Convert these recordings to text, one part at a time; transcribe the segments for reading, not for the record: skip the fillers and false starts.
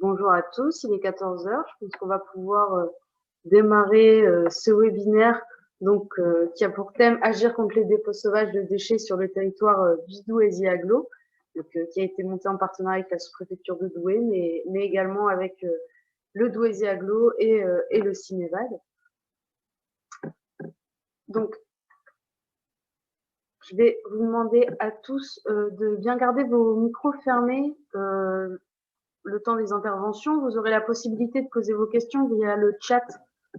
Bonjour à tous, il est 14 heures. Je pense qu'on va pouvoir démarrer ce webinaire qui a pour thème agir contre les dépôts sauvages de déchets sur le territoire du Douaisis Agglo, qui a été monté en partenariat avec la sous-préfecture de Douai, mais également avec le Douaisis Agglo et le CIMEVAD. Donc, je vais vous demander à tous de bien garder vos micros fermés le temps des interventions. Vous aurez la possibilité de poser vos questions via le chat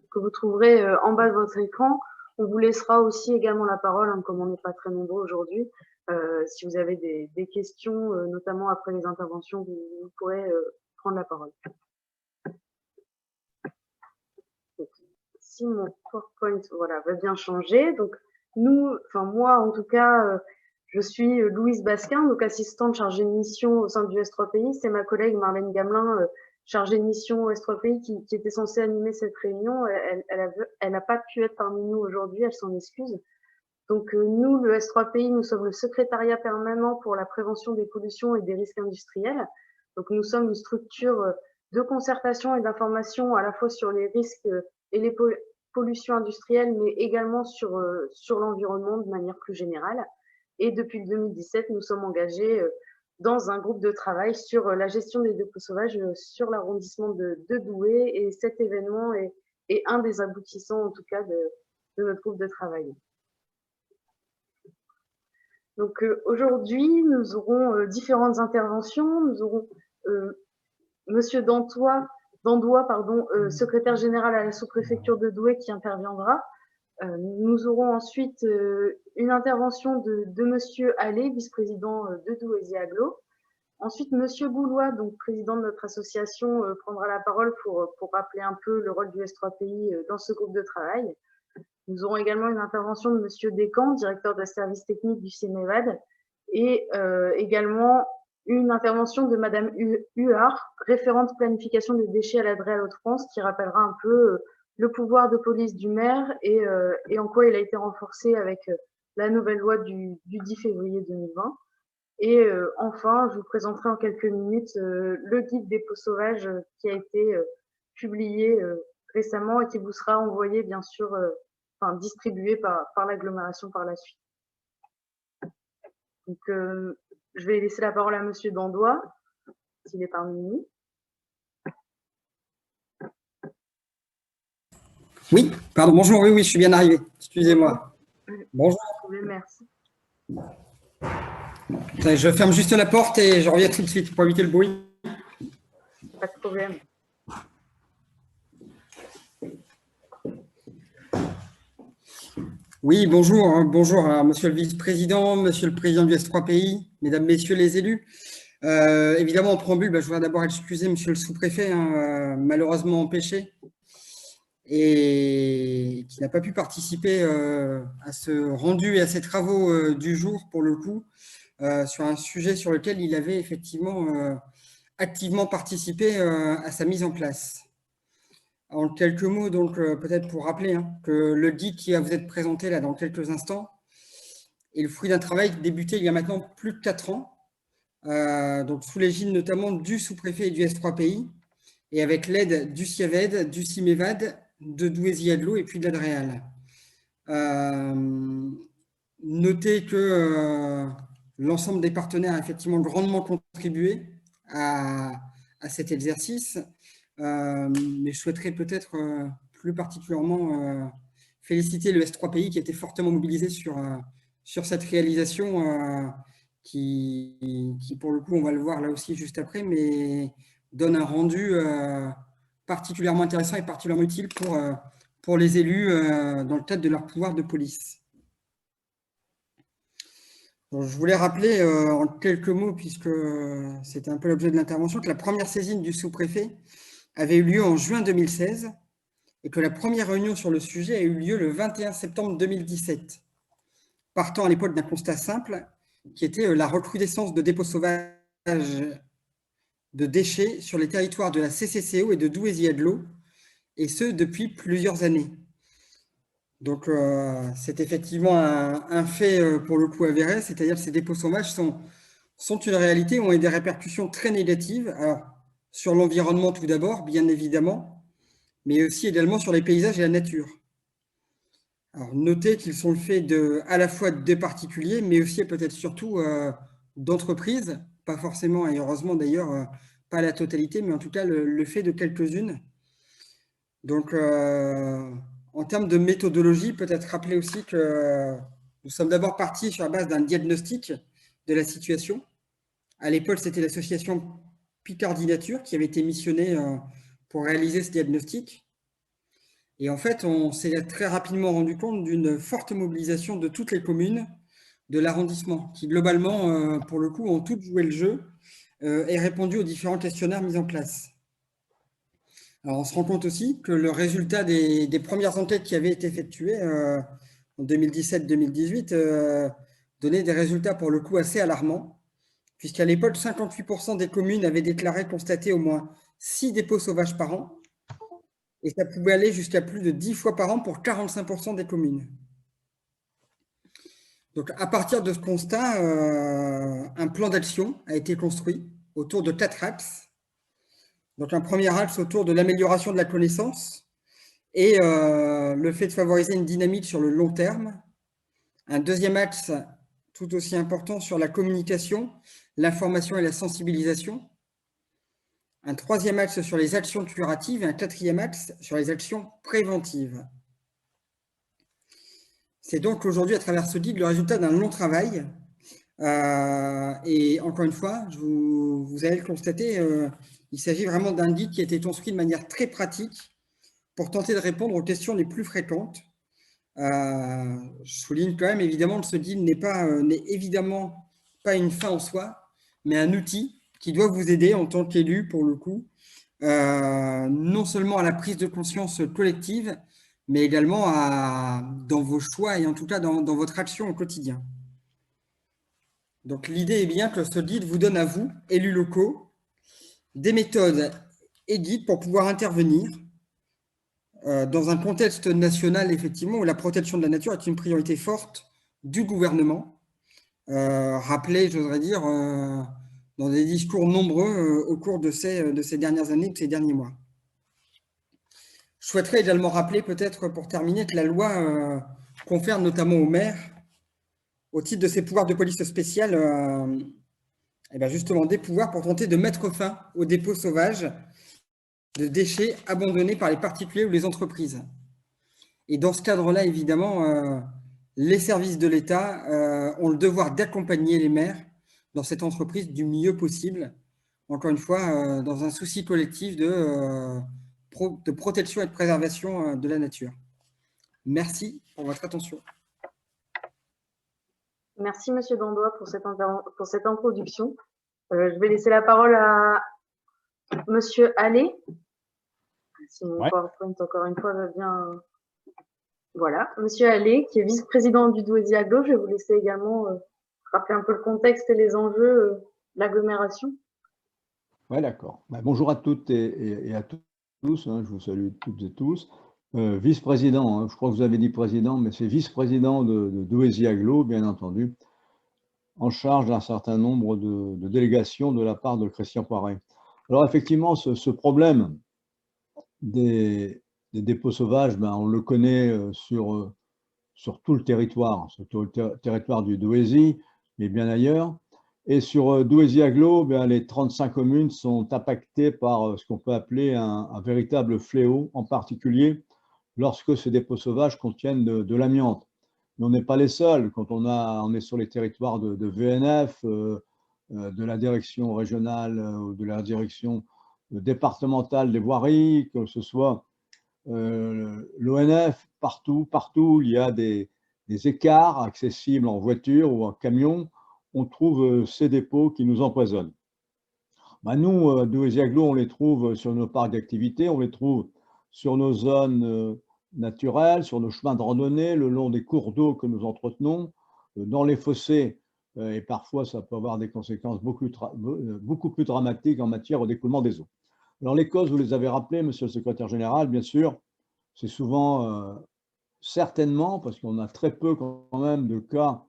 que vous trouverez en bas de votre écran. On vous laissera aussi également la parole, comme on n'est pas très nombreux aujourd'hui. Si vous avez des questions, notamment après les interventions, vous pourrez prendre la parole. Donc, si mon PowerPoint va bien changer, donc moi en tout cas, je suis Louise Basquin, donc assistante chargée de mission au sein du S3PI. C'est ma collègue Marlène Gamelin, chargée de mission au S3PI, qui était censée animer cette réunion. Elle n'a pas pu être parmi nous aujourd'hui, elle s'en excuse. Donc nous, le S3PI, nous sommes le secrétariat permanent pour la prévention des pollutions et des risques industriels. Donc nous sommes une structure de concertation et d'information à la fois sur les risques et les pollutions industrielles, mais également sur l'environnement de manière plus générale. Et depuis 2017, nous sommes engagés dans un groupe de travail sur la gestion des dépôts sauvages sur l'arrondissement de Douai. Et cet événement est un des aboutissants, en tout cas, de notre groupe de travail. Donc aujourd'hui, nous aurons différentes interventions. Nous aurons Monsieur Dandois, secrétaire général à la sous-préfecture de Douai, qui interviendra. Nous aurons ensuite une intervention de Monsieur Allais, vice-président de Douaisis Agglo. Ensuite, Monsieur Goulois, donc président de notre association, prendra la parole pour rappeler un peu le rôle du S3PI dans ce groupe de travail. Nous aurons également une intervention de Monsieur Descamps, directeur de service technique du CIMEVAD, et également une intervention de Madame Huard, référente planification des déchets à la DREA Hauts-de-France, qui rappellera un peu le pouvoir de police du maire et en quoi il a été renforcé avec la nouvelle loi du 10 février 2020. Et enfin, je vous présenterai en quelques minutes le guide des dépôts sauvages qui a été publié récemment et qui vous sera envoyé, bien sûr, distribué par l'agglomération par la suite. Donc, je vais laisser la parole à Monsieur Dandois, s'il est parmi nous. Oui, pardon, bonjour, oui, je suis bien arrivé. Excusez-moi. Bonjour. Merci. Je ferme juste la porte et je reviens tout de suite pour éviter le bruit. Pas de problème. Oui, bonjour, bonjour à Monsieur le vice-président, Monsieur le président du S3PI, Mesdames, Messieurs les élus. Évidemment, en préambule, je voudrais d'abord excuser Monsieur le sous-préfet, malheureusement empêché, et qui n'a pas pu participer à ce rendu et à ces travaux du jour, pour le coup, sur un sujet sur lequel il avait effectivement activement participé à sa mise en place. En quelques mots, donc peut-être pour rappeler que le guide qui va vous être présenté là dans quelques instants est le fruit d'un travail débuté il y a maintenant plus de 4 ans, donc sous l'égide notamment du sous-préfet et du S3PI, et avec l'aide du CIAVED, du CIMEVAD, de Douaisis Agglo et puis de l'ADREAL. Notez que l'ensemble des partenaires a effectivement grandement contribué à cet exercice. Mais je souhaiterais peut-être plus particulièrement féliciter le S3PI qui a été fortement mobilisé sur cette réalisation qui, pour le coup, on va le voir là aussi juste après, mais donne un rendu particulièrement intéressant et particulièrement utile pour les élus dans le cadre de leur pouvoir de police. Donc, je voulais rappeler en quelques mots, puisque c'était un peu l'objet de l'intervention, que la première saisine du sous-préfet avait eu lieu en juin 2016 et que la première réunion sur le sujet a eu lieu le 21 septembre 2017, partant à l'époque d'un constat simple qui était la recrudescence de dépôts sauvages de déchets sur les territoires de la CCCO et de Douaisis Agglo, et ce depuis plusieurs années. Donc c'est effectivement un fait pour le coup avéré, c'est-à-dire que ces dépôts sauvages sont une réalité, ont eu des répercussions très négatives. Alors, sur l'environnement tout d'abord, bien évidemment, mais aussi également sur les paysages et la nature. Alors, notez qu'ils sont le fait à la fois de particuliers, mais aussi et peut-être surtout d'entreprises, pas forcément, et heureusement d'ailleurs, pas la totalité, mais en tout cas le fait de quelques-unes. Donc, en termes de méthodologie, peut-être rappeler aussi que nous sommes d'abord partis sur la base d'un diagnostic de la situation. À l'époque, c'était l'association Picardie Nature qui avait été missionnée pour réaliser ce diagnostic. Et en fait, on s'est très rapidement rendu compte d'une forte mobilisation de toutes les communes de l'arrondissement, qui globalement, pour le coup, ont toutes joué le jeu et répondu aux différents questionnaires mis en place. Alors, on se rend compte aussi que le résultat des premières enquêtes qui avaient été effectuées en 2017-2018 donnait des résultats pour le coup assez alarmants, puisqu'à l'époque, 58% des communes avaient déclaré constater au moins 6 dépôts sauvages par an, et ça pouvait aller jusqu'à plus de 10 fois par an pour 45% des communes. Donc, à partir de ce constat, un plan d'action a été construit autour de 4 axes. Donc, un premier axe autour de l'amélioration de la connaissance et le fait de favoriser une dynamique sur le long terme. Un deuxième axe tout aussi important sur la communication, l'information et la sensibilisation. Un troisième axe sur les actions curatives et un quatrième axe sur les actions préventives. C'est donc aujourd'hui, à travers ce guide, le résultat d'un long travail. Et encore une fois, vous allez le constater, il s'agit vraiment d'un guide qui a été construit de manière très pratique pour tenter de répondre aux questions les plus fréquentes. Je souligne quand même, évidemment, que ce guide n'est évidemment pas une fin en soi, mais un outil qui doit vous aider en tant qu'élu, pour le coup, non seulement à la prise de conscience collective, mais également dans vos choix et en tout cas dans votre action au quotidien. Donc l'idée est bien que ce guide vous donne à vous, élus locaux, des méthodes et guides pour pouvoir intervenir dans un contexte national, effectivement, où la protection de la nature est une priorité forte du gouvernement, rappelé, j'oserais dire, dans des discours nombreux au cours de ces dernières années, de ces derniers mois. Je souhaiterais également rappeler, peut-être pour terminer, que la loi confère notamment aux maires, au titre de ses pouvoirs de police spéciale, et bien justement des pouvoirs pour tenter de mettre fin aux dépôts sauvages de déchets abandonnés par les particuliers ou les entreprises. Et dans ce cadre-là, évidemment, les services de l'État ont le devoir d'accompagner les maires dans cette entreprise du mieux possible, encore une fois, dans un souci collectif de protection et de préservation de la nature. Merci pour votre attention. Merci, Monsieur Dandois, pour cette introduction. Je vais laisser la parole à Monsieur Allais. Si mon PowerPoint, encore une fois, va bien. Voilà, Monsieur Allais, qui est vice-président du Douaisis Agglo. Je vais vous laisser également rappeler un peu le contexte et les enjeux de l'agglomération. Oui, d'accord. Bonjour à toutes et à tous. Je vous salue toutes et tous. Vice-président, je crois que vous avez dit président, mais c'est vice-président de Douaisis Agglo, bien entendu, en charge d'un certain nombre de délégations de la part de Christian Poiret. Alors effectivement, ce problème des dépôts sauvages, on le connaît sur tout le territoire, sur tout le territoire du Douaisis, mais bien ailleurs. Et sur Douaisis Agglo, les 35 communes sont impactées par ce qu'on peut appeler un véritable fléau, en particulier lorsque ces dépôts sauvages contiennent de l'amiante. Mais on n'est pas les seuls. Quand on est sur les territoires de VNF, de la direction régionale ou de la direction départementale des voiries, que ce soit l'ONF, partout, il y a des écarts accessibles en voiture ou en camion, on trouve ces dépôts qui nous empoisonnent. Nous, Douaisis Agglo, on les trouve sur nos parcs d'activité, on les trouve sur nos zones naturelles, sur nos chemins de randonnée, le long des cours d'eau que nous entretenons, dans les fossés, et parfois ça peut avoir des conséquences beaucoup plus dramatiques en matière d'écoulement des eaux. Alors les causes, vous les avez rappelées, Monsieur le Secrétaire général, bien sûr, c'est souvent, certainement, parce qu'on a très peu quand même de cas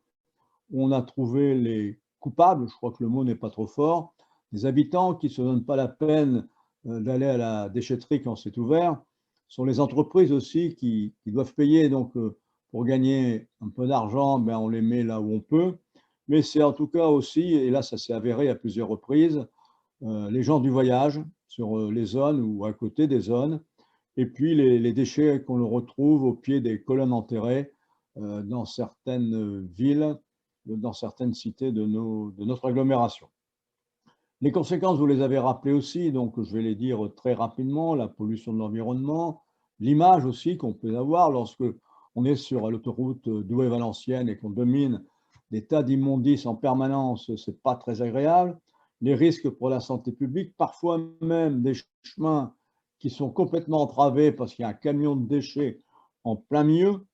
où on a trouvé les coupables, je crois que le mot n'est pas trop fort, des habitants qui ne se donnent pas la peine d'aller à la déchetterie quand c'est ouvert sont les entreprises aussi qui doivent payer. Donc, pour gagner un peu d'argent, ben, on les met là où on peut. Mais c'est en tout cas aussi, et là ça s'est avéré à plusieurs reprises, les gens du voyage sur les zones ou à côté des zones, et puis les déchets qu'on retrouve au pied des colonnes enterrées dans certaines villes, dans certaines cités de notre agglomération. Les conséquences, vous les avez rappelées aussi, donc je vais les dire très rapidement: la pollution de l'environnement, l'image aussi qu'on peut avoir lorsque on est sur l'autoroute Douai-Valenciennes et qu'on domine des tas d'immondices en permanence, ce n'est pas très agréable. Les risques pour la santé publique, parfois même des chemins qui sont complètement entravés parce qu'il y a un camion de déchets en plein milieu.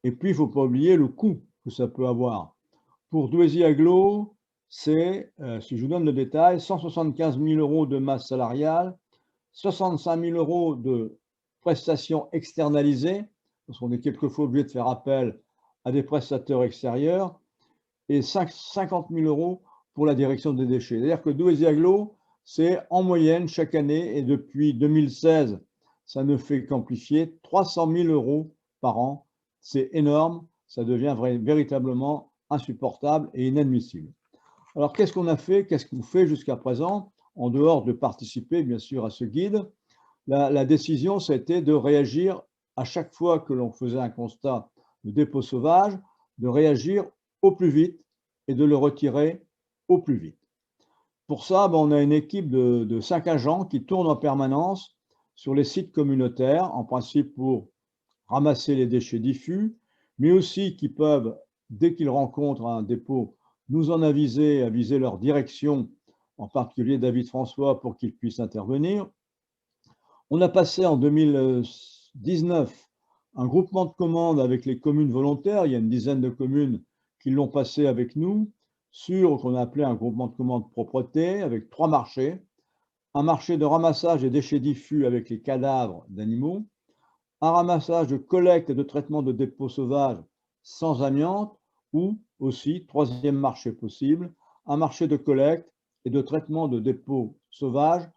Et puis, il ne faut pas oublier le coût que ça peut avoir. Pour Douaisis-Agglo, c'est, si je vous donne le détail, 175 000 € de masse salariale, 65 000 € de prestations externalisées, parce qu'on est quelquefois obligé de faire appel à des prestataires extérieurs, et 50 000 € pour la direction des déchets. C'est-à-dire que Douaisis-Agglo, c'est en moyenne chaque année, et depuis 2016, ça ne fait qu'amplifier, 300 000 € par an. C'est énorme, ça devient véritablement insupportable et inadmissible. Alors, qu'est-ce qu'on a fait? Qu'est-ce qu'on fait jusqu'à présent? En dehors de participer, bien sûr, à ce guide, la décision, c'était de réagir à chaque fois que l'on faisait un constat de dépôt sauvage, de réagir au plus vite et de le retirer au plus vite. Pour ça, on a une équipe de 5 agents qui tournent en permanence sur les sites communautaires, en principe pour ramasser les déchets diffus, mais aussi qui peuvent, dès qu'ils rencontrent un dépôt, nous en aviser leur direction, en particulier David François, pour qu'il puisse intervenir. On a passé en 2019 un groupement de commandes avec les communes volontaires. Il y a une dizaine de communes qui l'ont passé avec nous, sur qu'on a appelé un groupement de commandes propreté, avec 3 marchés. Un marché de ramassage des déchets diffus avec les cadavres d'animaux, un ramassage de collecte et de traitement de dépôts sauvages sans amiante, ou aussi, 3e marché possible, un marché de collecte et de traitement de dépôts sauvages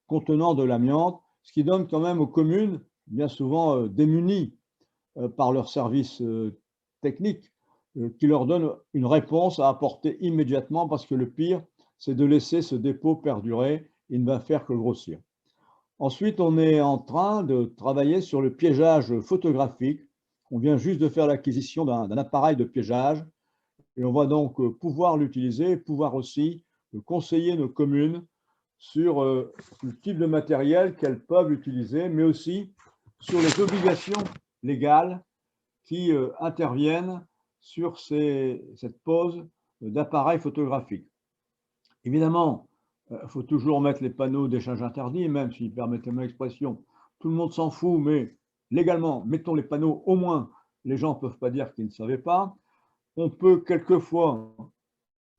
contenant de l'amiante, ce qui donne quand même aux communes, bien souvent démunies par leurs services techniques, qui leur donnent une réponse à apporter immédiatement, parce que le pire, c'est de laisser ce dépôt perdurer, il ne va faire que grossir. Ensuite, on est en train de travailler sur le piégeage photographique. On vient juste de faire l'acquisition d'un appareil de piégeage et on va donc pouvoir l'utiliser, pouvoir aussi conseiller nos communes sur le type de matériel qu'elles peuvent utiliser, mais aussi sur les obligations légales qui interviennent sur cette pose d'appareils photographiques. Évidemment, il faut toujours mettre les panneaux d'échange interdit, même si, permettez-moi l'expression, tout le monde s'en fout, mais légalement, mettons les panneaux, au moins, les gens ne peuvent pas dire qu'ils ne savaient pas. On peut quelquefois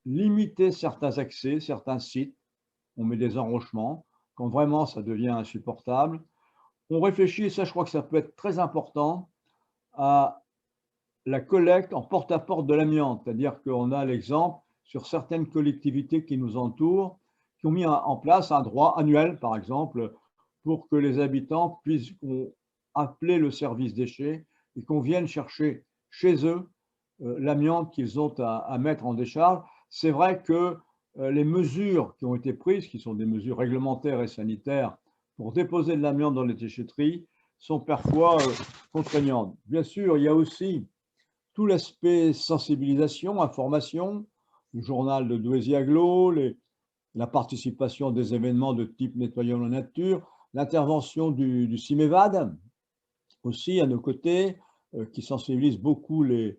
limiter certains accès, certains sites, on met des enrochements, quand vraiment ça devient insupportable. On réfléchit, et ça je crois que ça peut être très important, à la collecte en porte-à-porte de l'amiante, c'est-à-dire qu'on a l'exemple sur certaines collectivités qui nous entourent, qui ont mis en place un droit annuel, par exemple, pour que les habitants puissent appeler le service déchets et qu'on vienne chercher chez eux l'amiante qu'ils ont à mettre en décharge. C'est vrai que les mesures qui ont été prises, qui sont des mesures réglementaires et sanitaires pour déposer de l'amiante dans les déchetteries, sont parfois contraignantes. Bien sûr, il y a aussi tout l'aspect sensibilisation, information, le journal de Douaisis-Agglo, la participation à des événements de type nettoyant la nature, l'intervention du CIMEVAD, aussi à nos côtés, qui sensibilise beaucoup les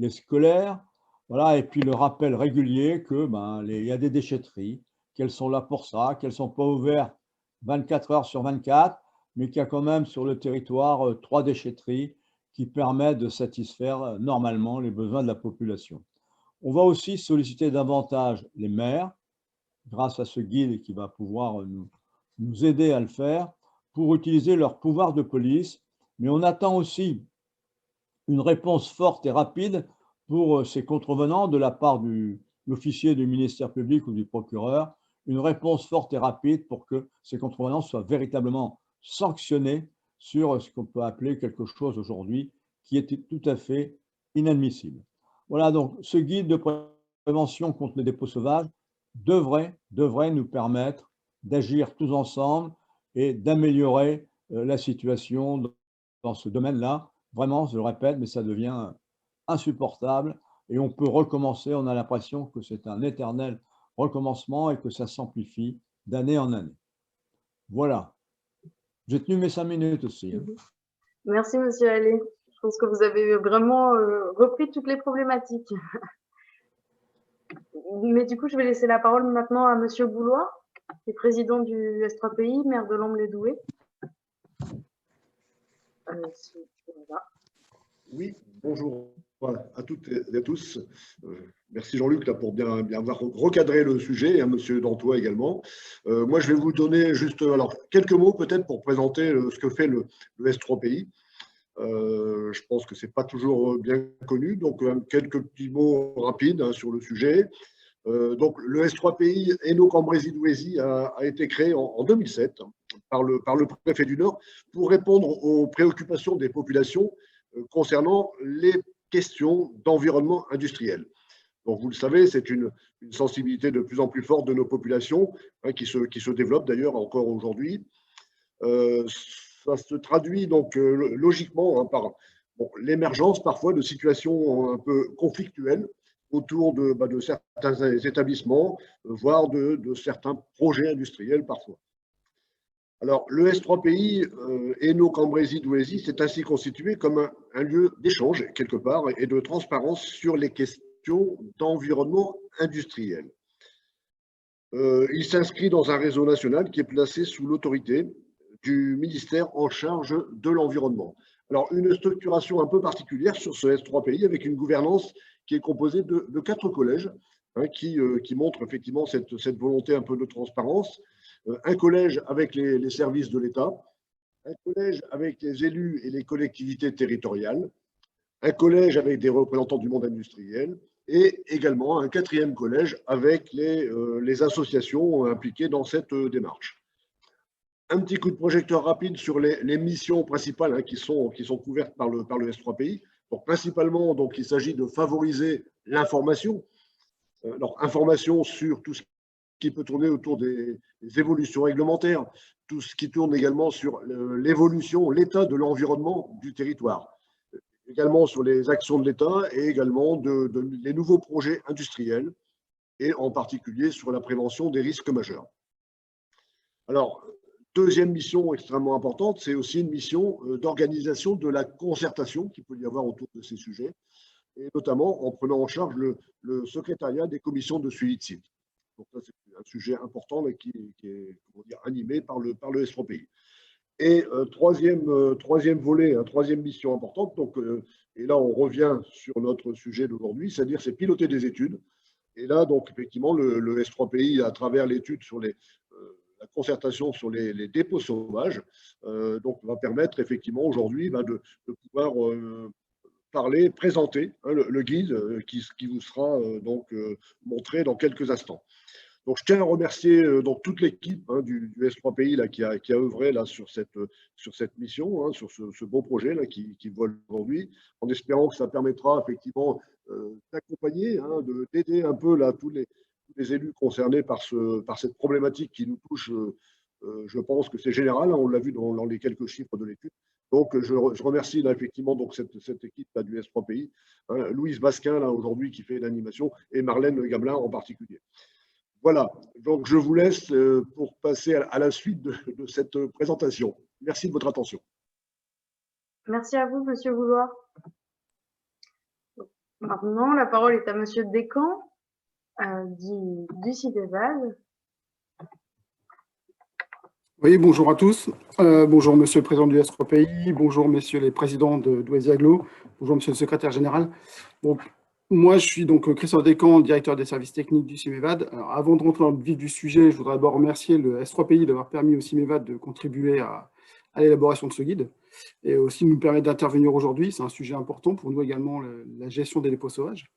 scolaires. Voilà, et puis le rappel régulier que il y a des déchetteries, qu'elles sont là pour ça, qu'elles ne sont pas ouvertes 24 heures sur 24, mais qu'il y a quand même sur le territoire 3 déchetteries qui permettent de satisfaire normalement les besoins de la population. On va aussi solliciter davantage les maires, grâce à ce guide qui va pouvoir nous aider à le faire, pour utiliser leur pouvoir de police. Mais on attend aussi une réponse forte et rapide pour ces contrevenants de la part de l'officier du ministère public ou du procureur une réponse forte et rapide pour que ces contrevenants soient véritablement sanctionnés sur ce qu'on peut appeler quelque chose aujourd'hui qui est tout à fait inadmissible. Voilà, donc ce guide de prévention contre les dépôts sauvages devrait nous permettre d'agir tous ensemble et d'améliorer la situation dans ce domaine-là. Vraiment, je le répète, mais ça devient insupportable et on peut recommencer. On a l'impression que c'est un éternel recommencement et que ça s'amplifie d'année en année. Voilà. J'ai tenu mes 5 minutes aussi. Merci, Monsieur Allais. Je pense que vous avez vraiment repris toutes les problématiques. Mais du coup, je vais laisser la parole maintenant à Monsieur Boulois, qui est président du S3PI, maire de Lamblay-Douai. Voilà. Oui, bonjour à toutes et à tous. Merci Jean-Luc pour bien avoir recadré le sujet, et à Monsieur Dantois également. Moi, je vais vous donner juste quelques mots peut-être pour présenter ce que fait le S3PI. Je pense que ce n'est pas toujours bien connu, donc quelques petits mots rapides sur le sujet. Donc, le S3PI Hainaut-Cambrésis-Douaisis a été créé en 2007 par le préfet du Nord pour répondre aux préoccupations des populations concernant les questions d'environnement industriel. Donc, vous le savez, c'est une sensibilité de plus en plus forte de nos populations, qui se développe d'ailleurs encore aujourd'hui. Ça se traduit donc logiquement par l'émergence parfois de situations un peu conflictuelles autour de certains établissements, voire de certains projets industriels parfois. Alors, le S3PI Hainaut-Cambrésis-Douaisis s'est ainsi constitué comme un lieu d'échange, quelque part, et de transparence sur les questions d'environnement industriel. Il s'inscrit dans un réseau national qui est placé sous l'autorité du ministère en charge de l'environnement. Alors, une structuration un peu particulière sur ce S3PI avec une gouvernance qui est composée de 4 collèges qui montrent effectivement cette volonté un peu de transparence. Un collège avec les services de l'État, un collège avec les élus et les collectivités territoriales, un collège avec des représentants du monde industriel et également un 4e collège avec les associations impliquées dans cette démarche. Un petit coup de projecteur rapide sur les missions principales qui sont couvertes par le S3PI. Donc, principalement, il s'agit de favoriser l'information. Information sur tout ce qui peut tourner autour des évolutions réglementaires, tout ce qui tourne également sur l'évolution, l'état de l'environnement du territoire, également sur les actions de l'État et également les nouveaux projets industriels et en particulier sur la prévention des risques majeurs. Alors, deuxième mission extrêmement importante, c'est aussi une mission d'organisation de la concertation qu'il peut y avoir autour de ces sujets, et notamment en prenant en charge le secrétariat des commissions de suivi de site. Donc ça, c'est un sujet important qui est animé par le S3PI. Et troisième volet, troisième mission importante, et là on revient sur notre sujet d'aujourd'hui, c'est-à-dire c'est piloter des études. Et là, donc effectivement, le S3PI, à travers l'étude sur la concertation sur les dépôts sauvages, va permettre effectivement aujourd'hui de pouvoir présenter le guide qui vous sera montré dans quelques instants. Donc, je tiens à remercier toute l'équipe du S3PI qui a œuvré sur cette mission, sur ce beau projet qui vole aujourd'hui, en espérant que ça permettra effectivement d'accompagner, d'aider un peu tous les élus concernés par cette problématique qui nous touche. Je pense que c'est général, on l'a vu dans les quelques chiffres de l'étude. Donc, je remercie là, effectivement cette équipe là, du S3PI, Louise Basquin aujourd'hui qui fait l'animation et Marlène Gamelin en particulier. Voilà, donc je vous laisse pour passer à la suite de cette présentation. Merci de votre attention. Merci à vous, Monsieur Boulois. Maintenant, la parole est à Monsieur Descamps du CIMEVAD. Oui, bonjour à tous. Bonjour Monsieur le Président du S3PI, bonjour Messieurs les Présidents de Douaisis Agglo, bonjour Monsieur le Secrétaire Général. Donc, moi, je suis donc Christophe Descamps, directeur des services techniques du CIMEVAD. Alors, avant de rentrer dans le vif du sujet, je voudrais d'abord remercier le S3PI d'avoir permis au CIMEVAD de contribuer à l'élaboration de ce guide et aussi nous permettre d'intervenir aujourd'hui. C'est un sujet important pour nous également, la gestion des dépôts sauvages.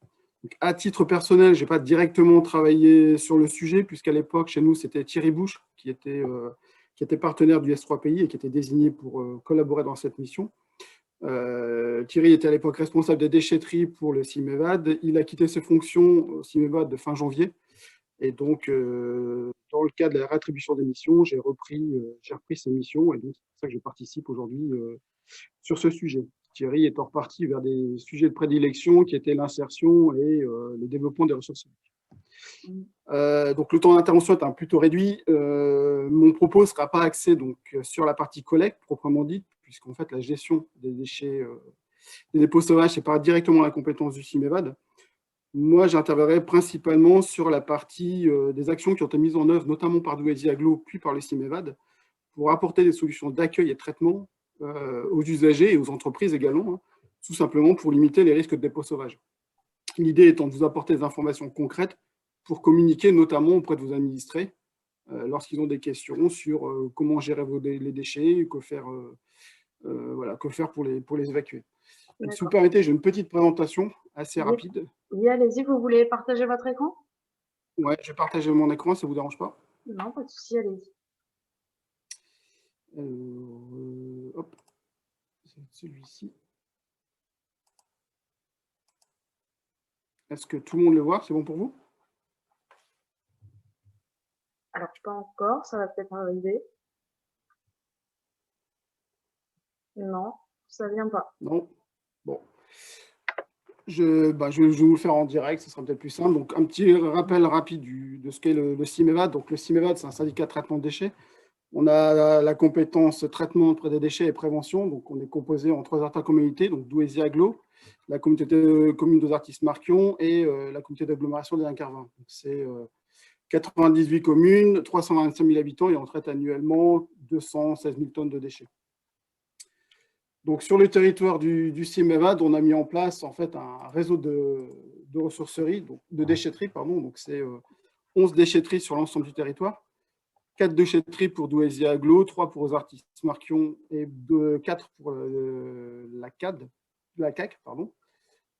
Donc, à titre personnel, je n'ai pas directement travaillé sur le sujet, puisqu'à l'époque, chez nous, c'était Thierry Bouche qui était partenaire du S3PI et qui était désigné pour collaborer dans cette mission. Thierry était à l'époque responsable des déchetteries pour le CIMEVAD. Il a quitté ses fonctions au CIMEVAD de fin janvier. Et donc, dans le cadre de la réattribution des missions, j'ai repris ces missions. Et donc, c'est pour ça que je participe aujourd'hui sur ce sujet. Thierry étant reparti vers des sujets de prédilection qui étaient l'insertion et le développement des ressources humaines. Donc, le temps d'intervention est plutôt réduit. Mon propos ne sera pas axé donc, sur la partie collecte, proprement dite, puisqu'en fait, la gestion des déchets, des dépôts sauvages, ce n'est pas directement la compétence du CIMEVAD. Moi, j'interviendrai principalement sur la partie des actions qui ont été mises en œuvre, notamment par Douaisis Agglo, puis par le CIMEVAD, pour apporter des solutions d'accueil et de traitement aux usagers et aux entreprises également, hein, tout simplement pour limiter les risques de dépôts sauvages. L'idée étant de vous apporter des informations concrètes pour communiquer notamment auprès de vos administrés lorsqu'ils ont des questions sur comment gérer les déchets, que faire pour les évacuer. Donc, si vous permettez, j'ai une petite présentation assez rapide. Oui, allez-y, vous voulez partager votre écran? Oui, je vais partager mon écran, ça ne vous dérange pas? Non, pas de souci, allez-y. Hop, c'est celui-ci. Est-ce que tout le monde le voit? C'est bon pour vous? Alors, pas encore, ça va peut-être arriver. Non, ça ne vient pas. Non. Bon. Je vais vous le faire en direct, ce sera peut-être plus simple. Donc, un petit rappel rapide de ce qu'est le CIMEVAD. Donc, le CIMEVAD, c'est un syndicat de traitement de déchets. On a la compétence traitement auprès des déchets et prévention. Donc, on est composé en 3 intercommunalités, donc Douaisis Agglo, la communauté de communes des artistes Marquion et la communauté d'agglomération des Incarvins. C'est 98 communes, 325 000 habitants et on traite annuellement 216 000 tonnes de déchets. Donc, sur le territoire du CIMEVAD, on a mis en place en fait un réseau de ressourceries, donc de déchetteries, pardon. Donc, c'est 11 déchetteries sur l'ensemble du territoire, 4 déchetteries pour Douaisis Agglo, 3 pour les artistes Marquion et 4 pour la CAC, pardon.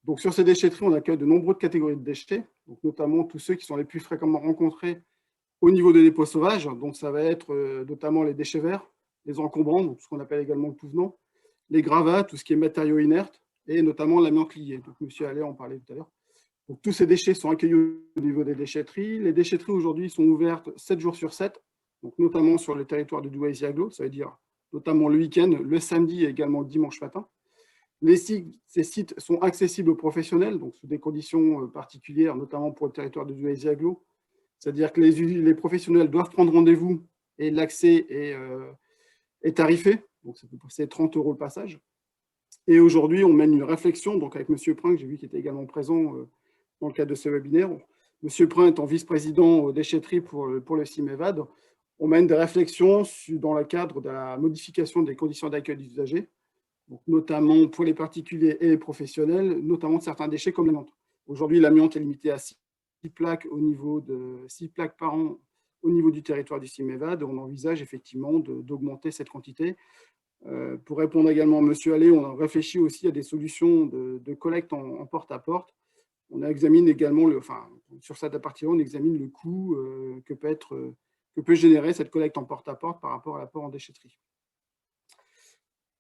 Donc, sur ces déchetteries, on accueille de nombreuses catégories de déchets, donc notamment tous ceux qui sont les plus fréquemment rencontrés au niveau des dépôts sauvages. Donc, ça va être notamment les déchets verts, les encombrants, donc ce qu'on appelle également le tout venant, les gravats, tout ce qui est matériaux inertes, et notamment l'amiante lié. Donc, M. Allais en parlait tout à l'heure. Donc, tous ces déchets sont accueillis au niveau des déchetteries. Les déchetteries, aujourd'hui, sont ouvertes 7 jours sur 7, donc notamment sur le territoire de Douaisis Agglo, ça veut dire notamment le week-end, le samedi et également le dimanche matin. Ces sites sont accessibles aux professionnels, donc sous des conditions particulières, notamment pour le territoire de Douaisis Agglo. C'est-à-dire que les professionnels doivent prendre rendez-vous et l'accès est tarifé. Donc, c'est 30 € le passage. Et aujourd'hui, on mène une réflexion donc avec M. Prin, que j'ai vu qui était également présent dans le cadre de ce webinaire. M. Prin étant vice-président aux déchetteries pour le CIMEVAD, on mène des réflexions dans le cadre de la modification des conditions d'accueil des usagers, donc notamment pour les particuliers et les professionnels, notamment de certains déchets comme l'amiante. Aujourd'hui, l'amiante est limitée à 6 plaques par an au niveau du territoire du CIMEVAD. On envisage effectivement d'augmenter cette quantité. Pour répondre également à M. Allais, on a réfléchi aussi à des solutions de collecte en porte-à-porte. On examine également, sur cette partie-là, on examine le coût que peut générer cette collecte en porte-à-porte par rapport à l'apport en déchetterie.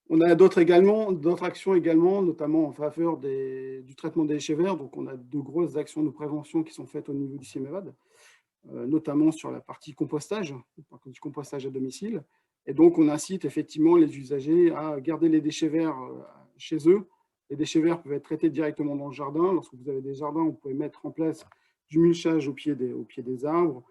On a d'autres actions également, notamment en faveur du traitement des déchets verts. Donc, on a de grosses actions de prévention qui sont faites au niveau du CIMEVAD, notamment sur la partie compostage, du compostage à domicile. Et donc, on incite effectivement les usagers à garder les déchets verts chez eux. Les déchets verts peuvent être traités directement dans le jardin. Lorsque vous avez des jardins, vous pouvez mettre en place du mulchage au pied des arbres,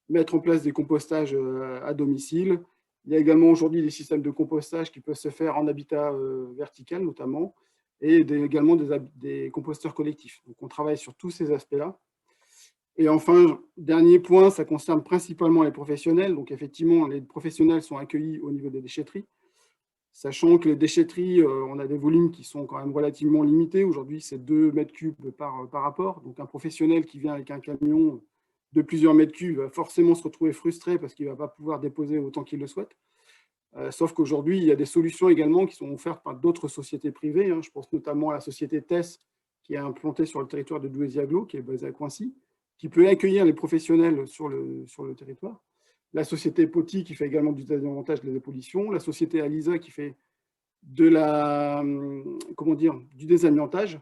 mettre en place des compostages à domicile. Il y a également aujourd'hui des systèmes de compostage qui peuvent se faire en habitat vertical notamment, et également des composteurs collectifs. Donc, on travaille sur tous ces aspects-là. Et enfin, dernier point, ça concerne principalement les professionnels. Donc, effectivement, les professionnels sont accueillis au niveau des déchetteries, sachant que les déchetteries, on a des volumes qui sont quand même relativement limités. Aujourd'hui, c'est 2 mètres cubes par rapport. Donc, un professionnel qui vient avec un camion de plusieurs mètres cubes va forcément se retrouver frustré parce qu'il ne va pas pouvoir déposer autant qu'il le souhaite. Sauf qu'aujourd'hui, il y a des solutions également qui sont offertes par d'autres sociétés privées. Je pense notamment à la société TES, qui est implanté sur le territoire de Douaisis-Aglo, qui est basé à Coincy, qui peut accueillir les professionnels sur le territoire. La société Poti, qui fait également du désavantage de la dépollution. La société Alisa, qui fait du désamiantage.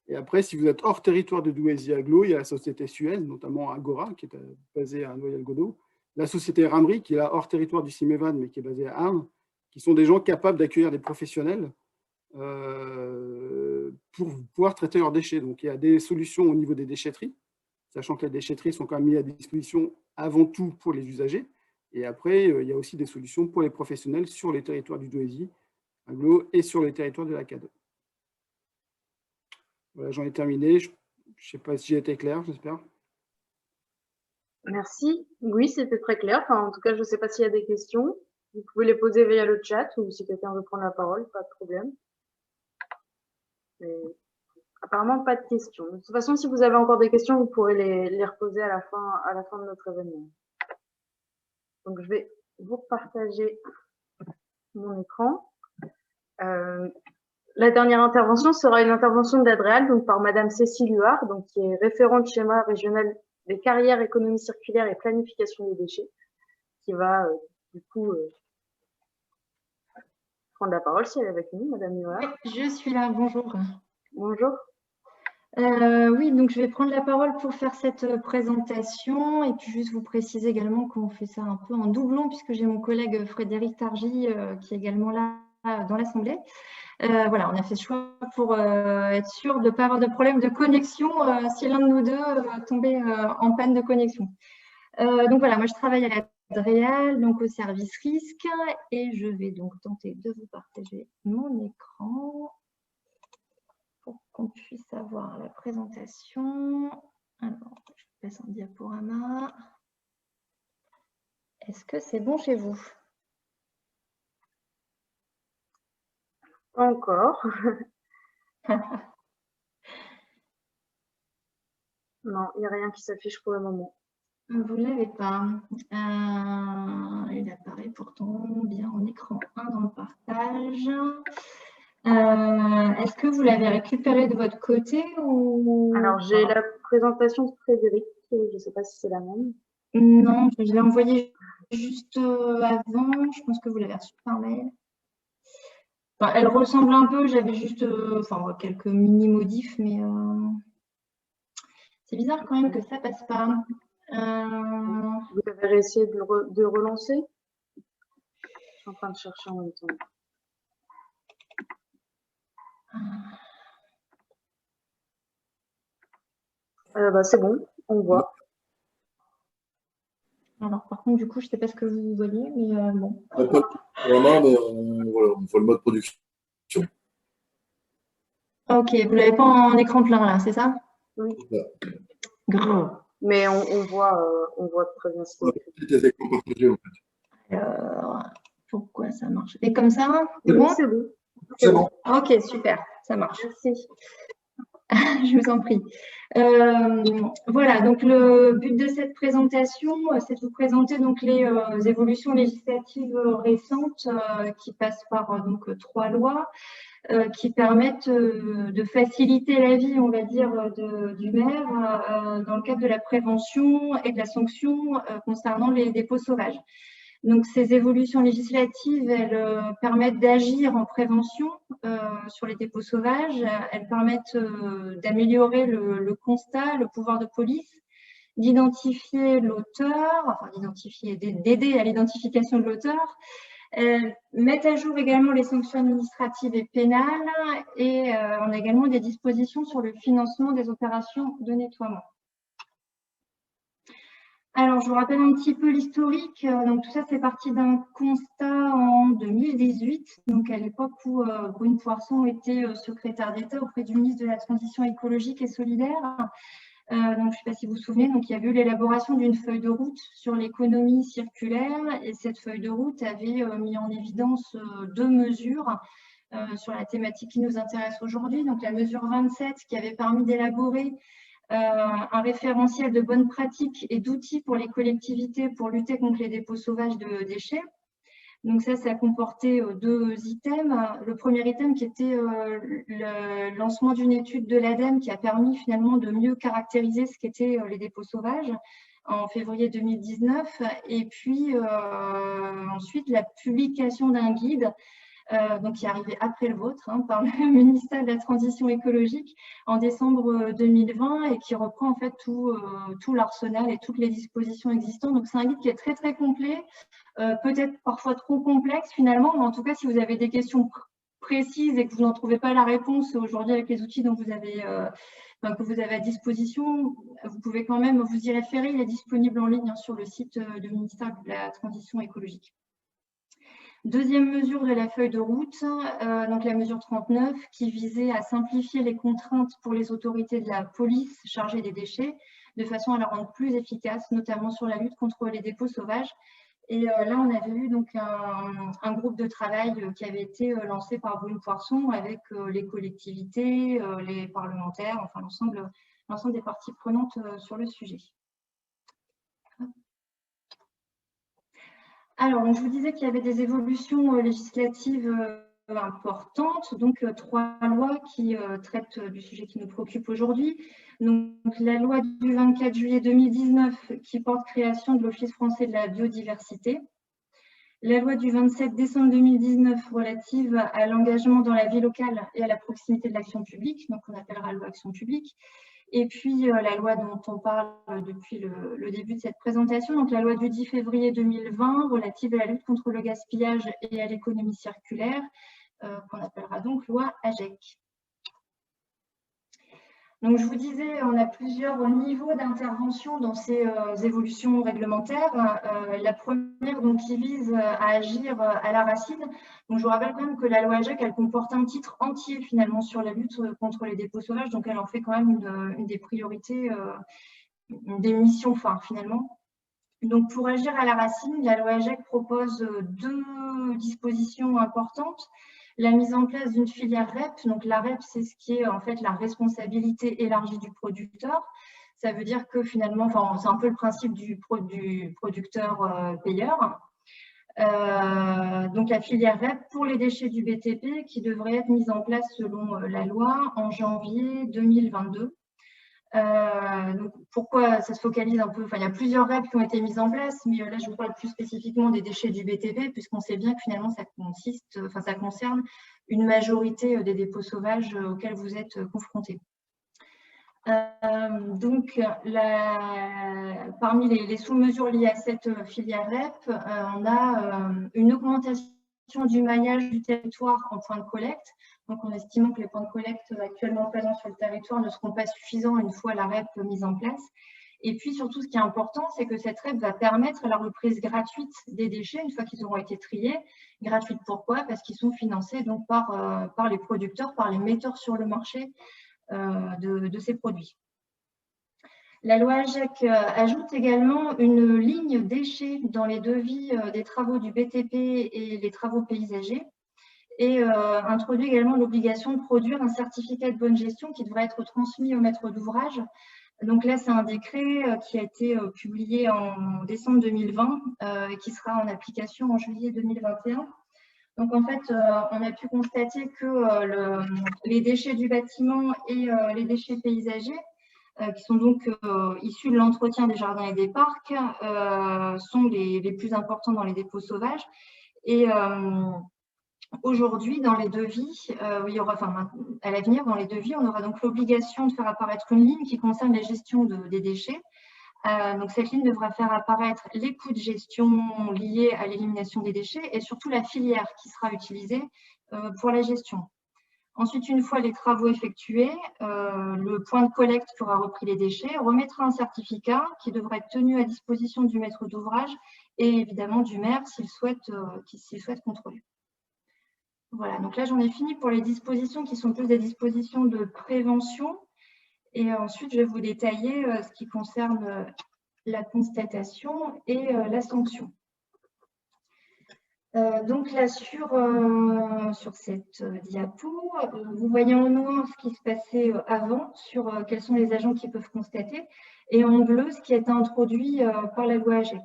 Et après, si vous êtes hors territoire de Douaisis-Aglo, il y a la société Suez, notamment Agora, qui est basée à Noyelles-Godault. La société Ramri, qui est là hors territoire du Cimévan, mais qui est basée à Arnes, qui sont des gens capables d'accueillir des professionnels pour pouvoir traiter leurs déchets. Donc, il y a des solutions au niveau des déchetteries, sachant que les déchetteries sont quand même mises à disposition avant tout pour les usagers. Et après, il y a aussi des solutions pour les professionnels sur les territoires du Douaisis-Aglo et sur les territoires de la CAD. Voilà, j'en ai terminé. Je ne sais pas si j'ai été clair, j'espère. Merci. Oui, c'était très clair. Enfin, en tout cas, je ne sais pas s'il y a des questions. Vous pouvez les poser via le chat ou si quelqu'un veut prendre la parole, pas de problème. Mais apparemment, pas de questions. De toute façon, si vous avez encore des questions, vous pourrez les reposer à la fin de notre événement. Donc, je vais vous partager mon écran. La dernière intervention sera une intervention d'Adréal, donc par Madame Cécile Huard, donc qui est référente schéma régional des carrières, économie circulaire et planification des déchets, qui va du coup prendre la parole si elle est avec nous, Madame Huard. Oui, je suis là, bonjour. Bonjour. Oui, donc je vais prendre la parole pour faire cette présentation et puis juste vous préciser également qu'on fait ça un peu en doublon puisque j'ai mon collègue Frédéric Targy qui est également là dans l'Assemblée. Voilà, on a fait ce choix pour être sûr de ne pas avoir de problème de connexion si l'un de nous deux tombait en panne de connexion. Donc voilà, moi je travaille à l'Adréal, donc au service risque et je vais donc tenter de vous partager mon écran pour qu'on puisse avoir la présentation. Alors, je passe en diaporama. Est-ce que c'est bon chez vous? Pas encore. Non, il n'y a rien qui s'affiche pour le moment. Vous ne l'avez pas. Il apparaît pourtant bien en écran 1 dans le partage. Est-ce que vous l'avez récupéré de votre côté ou... Alors, j'ai la présentation de Frédéric. Je ne sais pas si c'est la même. Non, je l'ai envoyée juste avant. Je pense que vous l'avez reçue par mail. Enfin, elle ressemble un peu. J'avais juste quelques mini-modifs, mais c'est bizarre quand même que ça passe pas. Vous avez réessayé de relancer? Je suis en train de chercher en même temps. C'est bon, on voit. Alors, par contre, du coup, je ne sais pas ce que vous voyez, mais bon. On n'a pas le main, mais voilà, on voit le mode production. Ok, vous ne l'avez pas en écran plein là, c'est ça? Oui. Grave. Mais on voit très bien ce C'était avec mon partagé, en fait. Alors, pourquoi ça marche? Et comme ça, c'est bon? C'est bon. C'est bon. Ok, super, ça marche. Merci. Je vous en prie. Voilà, donc le but de cette présentation, c'est de vous présenter donc les évolutions législatives récentes qui passent par donc 3 lois qui permettent de faciliter la vie, on va dire, du maire dans le cadre de la prévention et de la sanction concernant les dépôts sauvages. Donc, ces évolutions législatives, elles permettent d'agir en prévention sur les dépôts sauvages. Elles permettent d'améliorer le constat, le pouvoir de police, d'identifier l'auteur, enfin d'aider à l'identification de l'auteur. Elles mettent à jour également les sanctions administratives et pénales et on a également des dispositions sur le financement des opérations de nettoiement. Alors, je vous rappelle un petit peu l'historique. Donc, tout ça, c'est parti d'un constat en 2018, donc à l'époque où Brune Poirson était secrétaire d'État auprès du ministre de la Transition écologique et solidaire. Donc, je ne sais pas si vous vous souvenez, donc il y a eu l'élaboration d'une feuille de route sur l'économie circulaire et cette feuille de route avait mis en évidence 2 mesures sur la thématique qui nous intéresse aujourd'hui. Donc, la mesure 27 qui avait permis d'élaborer un référentiel de bonnes pratiques et d'outils pour les collectivités pour lutter contre les dépôts sauvages de déchets. Donc ça comportait 2 items. Le premier item qui était le lancement d'une étude de l'ADEME qui a permis finalement de mieux caractériser ce qu'étaient les dépôts sauvages en février 2019. Et puis ensuite la publication d'un guide donc qui est arrivé après le vôtre, par le ministère de la Transition écologique en décembre 2020 et qui reprend en fait tout l'arsenal et toutes les dispositions existantes. Donc c'est un guide qui est très très complet, peut-être parfois trop complexe finalement, mais en tout cas si vous avez des questions précises et que vous n'en trouvez pas la réponse aujourd'hui avec les outils dont vous avez, que vous avez à disposition, vous pouvez quand même vous y référer. Il est disponible en ligne sur le site du ministère de la Transition écologique. Deuxième mesure de la feuille de route, donc la mesure 39, qui visait à simplifier les contraintes pour les autorités de la police chargées des déchets, de façon à la rendre plus efficace, notamment sur la lutte contre les dépôts sauvages. Et là, on avait eu donc un groupe de travail qui avait été lancé par Brune Poisson avec les collectivités, les parlementaires, enfin l'ensemble des parties prenantes sur le sujet. Alors, je vous disais qu'il y avait des évolutions législatives importantes, donc 3 lois qui traitent du sujet qui nous préoccupe aujourd'hui. Donc, la loi du 24 juillet 2019 qui porte création de l'Office français de la biodiversité. La loi du 27 décembre 2019 relative à l'engagement dans la vie locale et à la proximité de l'action publique, donc on appellera loi action publique. Et puis la loi dont on parle depuis le début de cette présentation, donc la loi du 10 février 2020 relative à la lutte contre le gaspillage et à l'économie circulaire, qu'on appellera donc loi AGEC. Donc je vous disais, on a plusieurs niveaux d'intervention dans ces évolutions réglementaires. La première donc, qui vise à agir à la racine. Donc je vous rappelle quand même que la loi AGEC, elle comporte un titre entier finalement sur la lutte contre les dépôts sauvages, donc elle en fait quand même une des priorités, une des missions phares finalement. Donc pour agir à la racine, la loi AGEC propose 2 dispositions importantes. La mise en place d'une filière REP, donc la REP, c'est ce qui est en fait la responsabilité élargie du producteur. Ça veut dire que finalement, enfin, c'est un peu le principe du producteur-payeur. Donc la filière REP pour les déchets du BTP qui devrait être mise en place selon la loi en janvier 2022. Donc pourquoi ça se focalise un peu, enfin il y a plusieurs REP qui ont été mises en place, mais là je vous parle plus spécifiquement des déchets du BTP puisqu'on sait bien que finalement ça concerne une majorité des dépôts sauvages auxquels vous êtes confrontés. Donc parmi les sous-mesures liées à cette filière REP, on a une augmentation du maillage du territoire en points de collecte. Donc, en estimant que les points de collecte actuellement présents sur le territoire ne seront pas suffisants une fois la REP mise en place. Et puis, surtout, ce qui est important, c'est que cette REP va permettre la reprise gratuite des déchets une fois qu'ils auront été triés. Gratuite pourquoi? Parce qu'ils sont financés donc, par les producteurs, par les metteurs sur le marché de ces produits. La loi AGEC ajoute également une ligne déchets dans les devis des travaux du BTP et les travaux paysagers et introduit également l'obligation de produire un certificat de bonne gestion qui devrait être transmis au maître d'ouvrage. Donc là, c'est un décret qui a été publié en décembre 2020 et qui sera en application en juillet 2021. Donc en fait, on a pu constater que les déchets du bâtiment et les déchets paysagers qui sont donc issus de l'entretien des jardins et des parcs, sont les plus importants dans les dépôts sauvages. Et aujourd'hui, dans les devis, à l'avenir, dans les devis, on aura donc l'obligation de faire apparaître une ligne qui concerne la gestion des déchets. Donc cette ligne devra faire apparaître les coûts de gestion liés à l'élimination des déchets et surtout la filière qui sera utilisée pour la gestion. Ensuite, une fois les travaux effectués, le point de collecte qui aura repris les déchets remettra un certificat qui devra être tenu à disposition du maître d'ouvrage et évidemment du maire s'il souhaite contrôler. Voilà, donc là j'en ai fini pour les dispositions qui sont plus des dispositions de prévention. Et ensuite, je vais vous détailler ce qui concerne la constatation et la sanction. Donc là, sur cette diapo, vous voyez en noir ce qui se passait avant, sur quels sont les agents qui peuvent constater, et en bleu, ce qui a été introduit par la loi AGEC.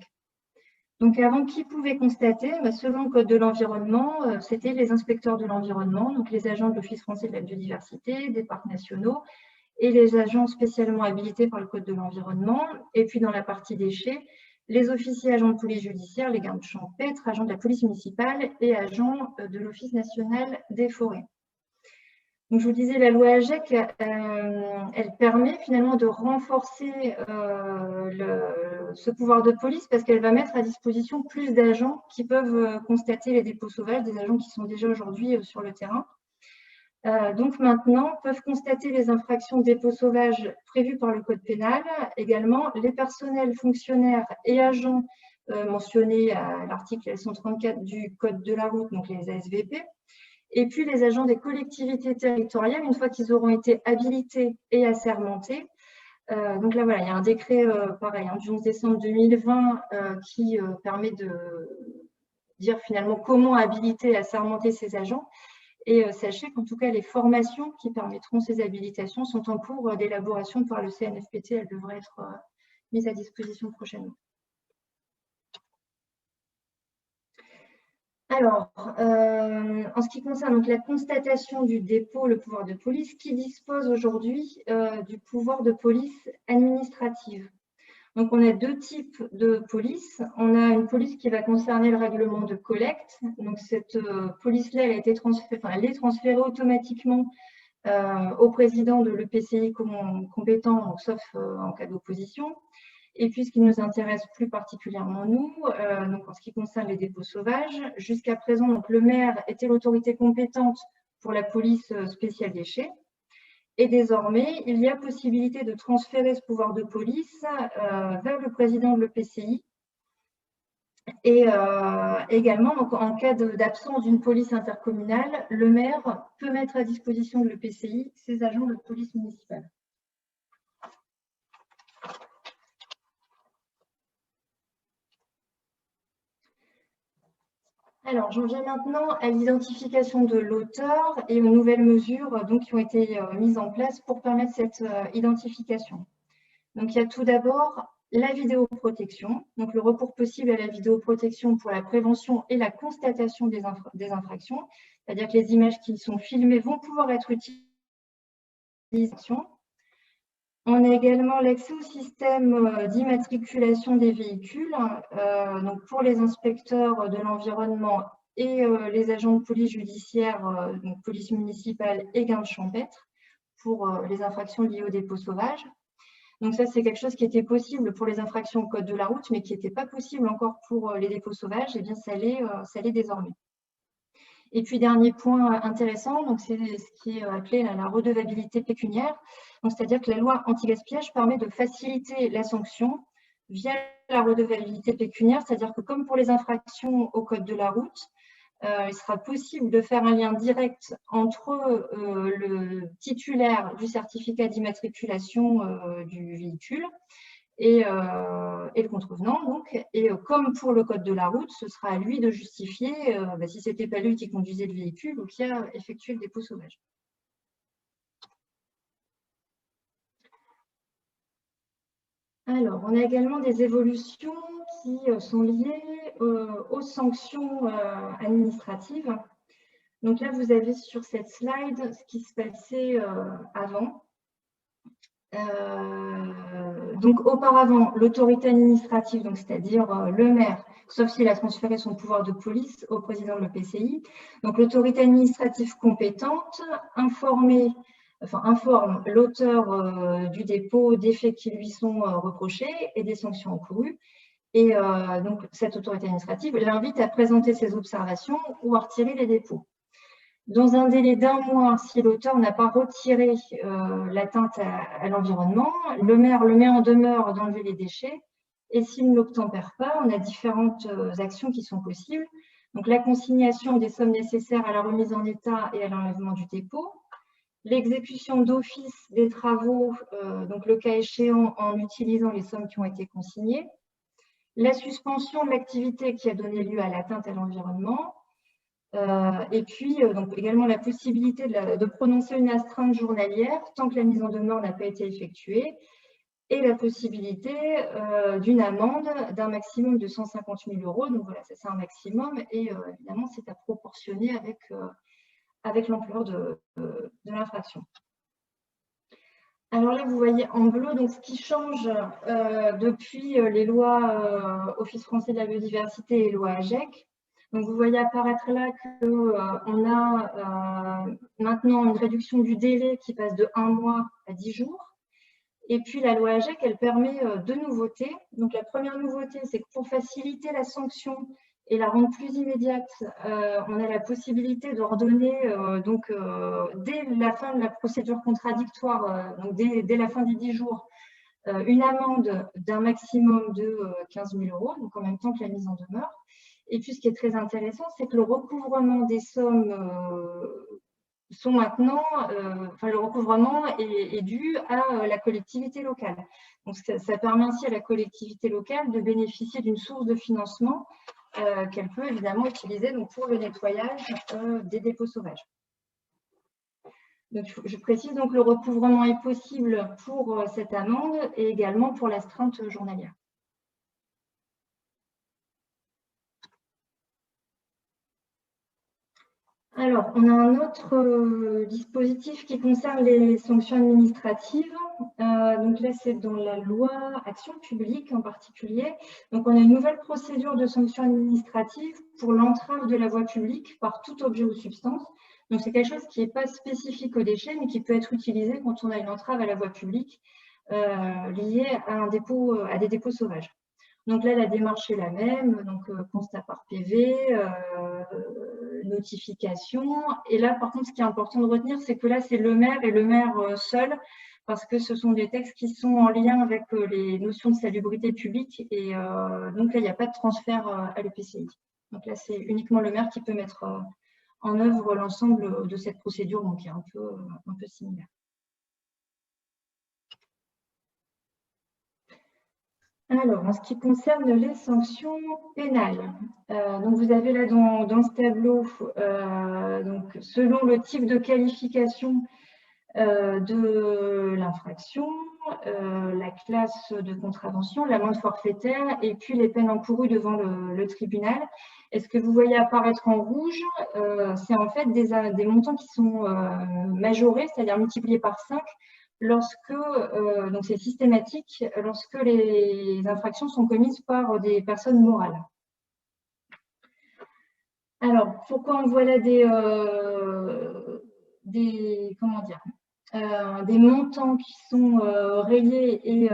Donc avant, qui pouvait constater? Selon le Code de l'environnement, c'était les inspecteurs de l'environnement, donc les agents de l'Office français de la biodiversité, des parcs nationaux, et les agents spécialement habilités par le Code de l'environnement. Et puis dans la partie déchets, les officiers agents de police judiciaire, les gardes champêtres, agents de la police municipale et agents de l'Office national des forêts. Donc, je vous disais, la loi AGEC, elle permet finalement de renforcer ce pouvoir de police parce qu'elle va mettre à disposition plus d'agents qui peuvent constater les dépôts sauvages, des agents qui sont déjà aujourd'hui sur le terrain. Donc maintenant, peuvent constater les infractions de dépôts sauvages prévues par le Code pénal, également les personnels, fonctionnaires et agents mentionnés à l'article L134 du Code de la route, donc les ASVP, et puis les agents des collectivités territoriales, une fois qu'ils auront été habilités et assermentés. Donc là, voilà, il y a un décret, pareil, du 11 décembre 2020 qui permet de dire finalement comment habiliter et assermenter ces agents. Et sachez qu'en tout cas, les formations qui permettront ces habilitations sont en cours d'élaboration par le CNFPT. Elles devraient être mises à disposition prochainement. Alors, en ce qui concerne donc, la constatation du dépôt, le pouvoir de police, qui dispose aujourd'hui du pouvoir de police administrative. Donc, on a deux types de police. On a une police qui va concerner le règlement de collecte. Donc, cette police-là, elle est transférée automatiquement au président de l'EPCI compétent, donc, sauf en cas d'opposition. Et puis, ce qui nous intéresse plus particulièrement, nous, donc en ce qui concerne les dépôts sauvages, jusqu'à présent, donc, le maire était l'autorité compétente pour la police spéciale déchets. Et désormais, il y a possibilité de transférer ce pouvoir de police vers le président de l'EPCI. Et également, donc, en cas d'absence d'une police intercommunale, le maire peut mettre à disposition de l'EPCI ses agents de police municipale. Alors, j'en viens maintenant à l'identification de l'auteur et aux nouvelles mesures donc, qui ont été mises en place pour permettre cette identification. Donc, il y a tout d'abord la vidéoprotection, donc le recours possible à la vidéoprotection pour la prévention et la constatation des infractions, c'est-à-dire que les images qui sont filmées vont pouvoir être utilisées. On a également l'accès au système d'immatriculation des véhicules, donc pour les inspecteurs de l'environnement et les agents de police judiciaire, donc police municipale et gardes champêtres, pour les infractions liées au dépôt sauvage. Donc ça, c'est quelque chose qui était possible pour les infractions au code de la route, mais qui n'était pas possible encore pour les dépôts sauvages. Et bien, ça l'est désormais. Et puis, dernier point intéressant, c'est ce qui est appelé la redevabilité pécuniaire. C'est-à-dire que la loi anti-gaspillage permet de faciliter la sanction via la redevabilité pécuniaire, c'est-à-dire que comme pour les infractions au code de la route, il sera possible de faire un lien direct entre le titulaire du certificat d'immatriculation du véhicule et le contrevenant. Donc, et comme pour le code de la route, ce sera à lui de justifier si ce n'était pas lui qui conduisait le véhicule ou qui a effectué le dépôt sauvage. Alors, on a également des évolutions qui sont liées aux sanctions administratives. Donc là, vous avez sur cette slide ce qui se passait avant. Donc auparavant, l'autorité administrative, c'est-à-dire le maire, sauf s'il a transféré son pouvoir de police au président de l'EPCI, donc l'autorité administrative compétente informe l'auteur du dépôt des faits qui lui sont reprochés et des sanctions encourues. Et donc cette autorité administrative l'invite à présenter ses observations ou à retirer les dépôts. Dans un délai d'1 mois, si l'auteur n'a pas retiré l'atteinte à l'environnement, le maire le met en demeure d'enlever les déchets. Et s'il ne l'obtempère pas, on a différentes actions qui sont possibles. Donc la consignation des sommes nécessaires à la remise en état et à l'enlèvement du dépôt, l'exécution d'office des travaux, donc le cas échéant en utilisant les sommes qui ont été consignées, la suspension de l'activité qui a donné lieu à l'atteinte à l'environnement, et puis donc également la possibilité de prononcer une astreinte journalière tant que la mise en demeure n'a pas été effectuée. et la possibilité d'une amende d'un maximum de 150 000 €. Donc voilà, ça c'est un maximum et évidemment c'est à proportionner avec l'ampleur de l'infraction. Alors là, vous voyez en bleu, donc ce qui change depuis les lois Office français de la biodiversité et loi AGEC. Donc vous voyez apparaître là qu'on a maintenant une réduction du délai qui passe de 1 mois à 10 jours. Et puis la loi AGEC, elle permet deux nouveautés. Donc la première nouveauté, c'est que pour faciliter la sanction et la rendre plus immédiate, on a la possibilité d'ordonner dès la fin de la procédure contradictoire, donc dès la fin des 10 jours, une amende d'un maximum de 15 000 €, donc en même temps que la mise en demeure. Et puis ce qui est très intéressant, c'est que le recouvrement des sommes sont maintenant, le recouvrement est dû à la collectivité locale. Donc ça permet ainsi à la collectivité locale de bénéficier d'une source de financement qu'elle peut évidemment utiliser donc, pour le nettoyage des dépôts sauvages. Donc, je précise donc le recouvrement est possible pour cette amende et également pour l'astreinte journalière. Alors, on a un autre dispositif qui concerne les sanctions administratives. Donc là, c'est dans la loi Action publique en particulier. Donc, on a une nouvelle procédure de sanctions administratives pour l'entrave de la voie publique par tout objet ou substance. Donc, c'est quelque chose qui n'est pas spécifique aux déchets, mais qui peut être utilisé quand on a une entrave à la voie publique liée à des dépôts sauvages. Donc là, la démarche est la même, donc constat par PV, notification. Et là, par contre, ce qui est important de retenir, c'est que là, c'est le maire et le maire seul, parce que ce sont des textes qui sont en lien avec les notions de salubrité publique. Et donc là, il n'y a pas de transfert à l'EPCI. Donc là, c'est uniquement le maire qui peut mettre en œuvre l'ensemble de cette procédure, donc qui est un peu similaire. Alors, en ce qui concerne les sanctions pénales, donc vous avez là dans ce tableau, donc selon le type de qualification de l'infraction, la classe de contravention, l'amende forfaitaire et puis les peines encourues devant le tribunal. Et ce que vous voyez apparaître en rouge, c'est en fait des montants qui sont majorés, c'est-à-dire multipliés par 5, lorsque, donc c'est systématique, lorsque les infractions sont commises par des personnes morales. Alors, pourquoi on voit là des montants qui sont rayés et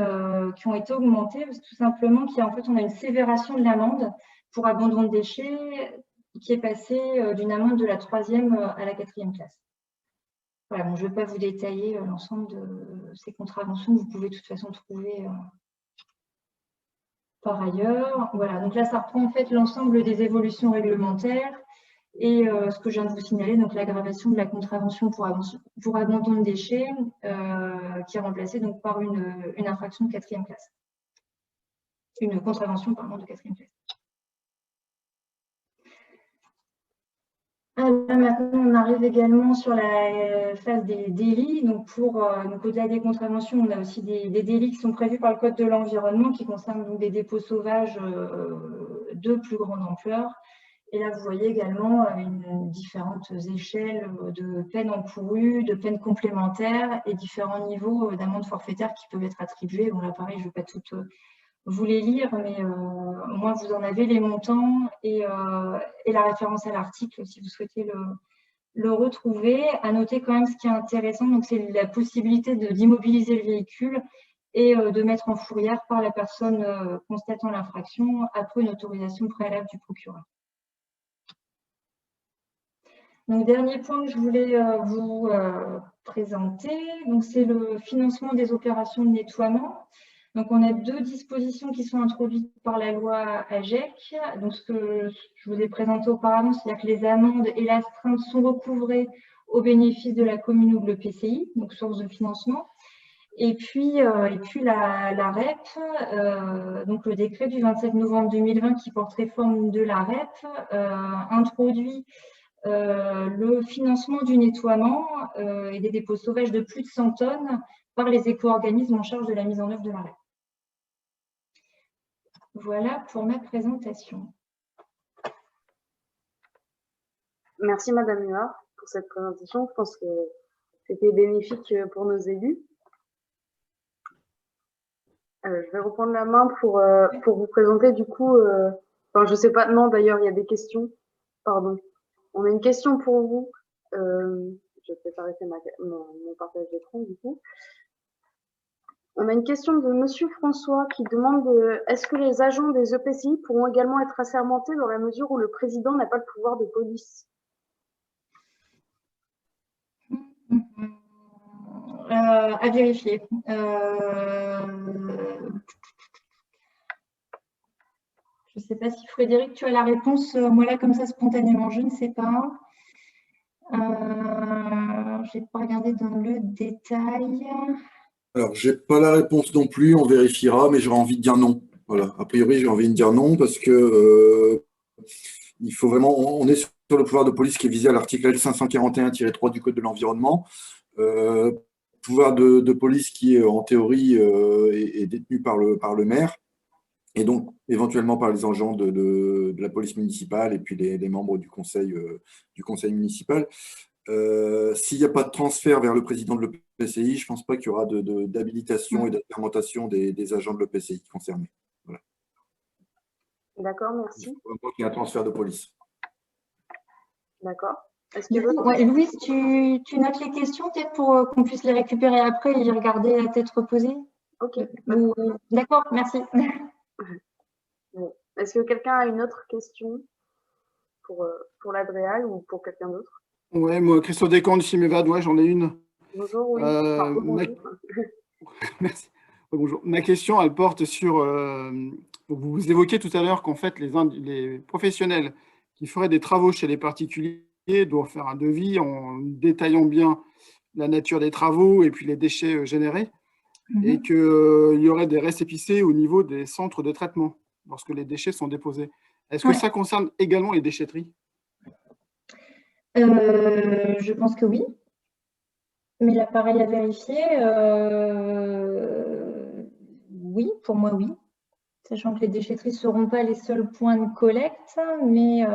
qui ont été augmentés? Parce que tout simplement on a une sévération de l'amende pour abandon de déchets qui est passée d'une amende de la 3e à la 4e classe. Voilà, bon, je ne vais pas vous détailler l'ensemble de ces contraventions que vous pouvez de toute façon trouver par ailleurs. Voilà, donc là, ça reprend en fait l'ensemble des évolutions réglementaires et ce que je viens de vous signaler, donc l'aggravation de la contravention pour abandon de déchets qui est remplacée donc, par une infraction de 4e classe. Une contravention, pardon, de 4e classe. Alors, maintenant, on arrive également sur la phase des délits. Donc, au-delà des contraventions, on a aussi des délits qui sont prévus par le Code de l'environnement qui concernent donc, des dépôts sauvages de plus grande ampleur. Et là, vous voyez également différentes échelles de peines encourues, de peines complémentaires et différents niveaux d'amende forfaitaire qui peuvent être attribués. Bon, là, pareil, je ne vais pas toutes vous les lire, mais au moins vous en avez les montants et la référence à l'article si vous souhaitez le retrouver. À noter quand même ce qui est intéressant, donc c'est la possibilité d'immobiliser le véhicule et de mettre en fourrière par la personne constatant l'infraction après une autorisation préalable du procureur. Donc, dernier point que je voulais vous présenter, c'est le financement des opérations de nettoiement. Donc, on a deux dispositions qui sont introduites par la loi AGEC. Donc, ce que je vous ai présenté auparavant, c'est-à-dire que les amendes et l'astreintes sont recouvrées au bénéfice de la commune ou de l'EPCI, donc source de financement. Et puis la REP, donc le décret du 27 novembre 2020 qui porte réforme de la REP, introduit le financement du nettoiement et des dépôts sauvages de plus de 100 tonnes par les éco-organismes en charge de la mise en œuvre de l'arrêt. Voilà pour ma présentation. Merci Madame Huard pour cette présentation. Je pense que c'était bénéfique pour nos élus. Je vais reprendre la main pour vous présenter du coup, enfin je sais pas, non d'ailleurs il y a des questions, pardon. On a une question pour vous. Je vais peut-être arrêter mon partage d'écran du coup. On a une question de Monsieur François qui demande est-ce que les agents des EPCI pourront également être assermentés dans la mesure où le président n'a pas le pouvoir de police? À vérifier. Je ne sais pas si Frédéric, tu as la réponse. Moi là, comme ça, spontanément, je ne sais pas. Je n'ai pas regardé dans le détail. Alors, je n'ai pas la réponse non plus, on vérifiera, mais j'aurais envie de dire non. Voilà, a priori, j'ai envie de dire non parce que il faut vraiment, on est sur le pouvoir de police qui est visé à l'article L541-3 du Code de l'environnement. Pouvoir de police qui, en théorie, est détenu par le maire et donc éventuellement par les agents de la police municipale et puis les membres du conseil municipal. S'il n'y a pas de transfert vers le président de l'EPCI, je ne pense pas qu'il y aura d'habilitation et d'assermentation des agents de l'EPCI concernés. Voilà. D'accord, merci. Il faut qu'il y ait un transfert de police. D'accord. Louise, tu notes les questions peut-être pour qu'on puisse les récupérer après et y regarder à tête reposée? Ok. D'accord, merci. Bon. Est-ce que quelqu'un a une autre question pour l'Adréal ou pour quelqu'un d'autre? Ouais, moi, Christophe Descamps du CIMEVAD, ouais, j'en ai une. Bonjour, oui. Bonjour. Merci. Bonjour. Ma question, elle porte sur. Vous évoquiez tout à l'heure qu'en fait, les professionnels qui feraient des travaux chez les particuliers doivent faire un devis en détaillant bien la nature des travaux et puis les déchets générés, et qu'il y aurait des récépissés au niveau des centres de traitement lorsque les déchets sont déposés. Est-ce que ça concerne également les déchetteries? Je pense que oui. Mais là, pareil à vérifier. Oui, pour moi, oui. Sachant que les déchetteries ne seront pas les seuls points de collecte, mais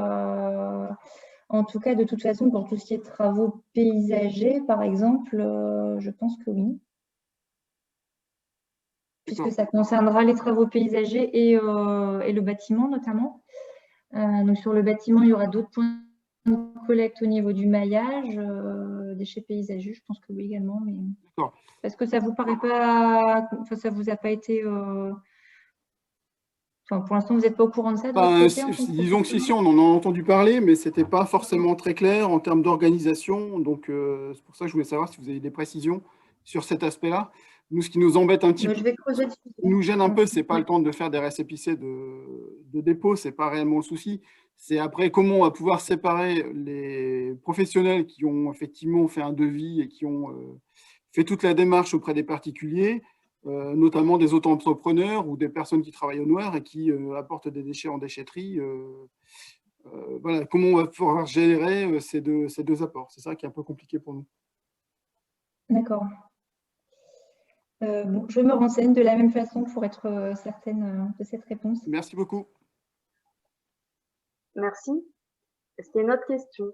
en tout cas, de toute façon, pour tout ce qui est travaux paysagers, par exemple, je pense que oui. Puisque ça concernera les travaux paysagers et le bâtiment notamment. Donc sur le bâtiment, il y aura d'autres points de collecte au niveau du maillage, déchets paysagers, je pense que oui également. Mais... Est-ce que ça vous paraît pas, enfin, ça vous a pas été, enfin, pour l'instant vous n'êtes pas au courant de ça? Disons que si, on en a entendu parler, mais c'était pas forcément très clair en termes d'organisation. Donc c'est pour ça que je voulais savoir si vous avez des précisions sur cet aspect-là. Nous, ce qui nous embête un petit peu, nous gêne un peu, c'est pas le temps de faire des récépissés de dépôt, c'est pas réellement le souci. C'est après comment on va pouvoir séparer les professionnels qui ont effectivement fait un devis et qui ont fait toute la démarche auprès des particuliers, notamment des auto-entrepreneurs ou des personnes qui travaillent au noir et qui apportent des déchets en déchetterie. Voilà, comment on va pouvoir gérer ces deux apports. C'est ça qui est un peu compliqué pour nous. D'accord. Bon, je me renseigne de la même façon pour être certaine de cette réponse. Merci beaucoup. Merci. Est-ce qu'il y a une autre question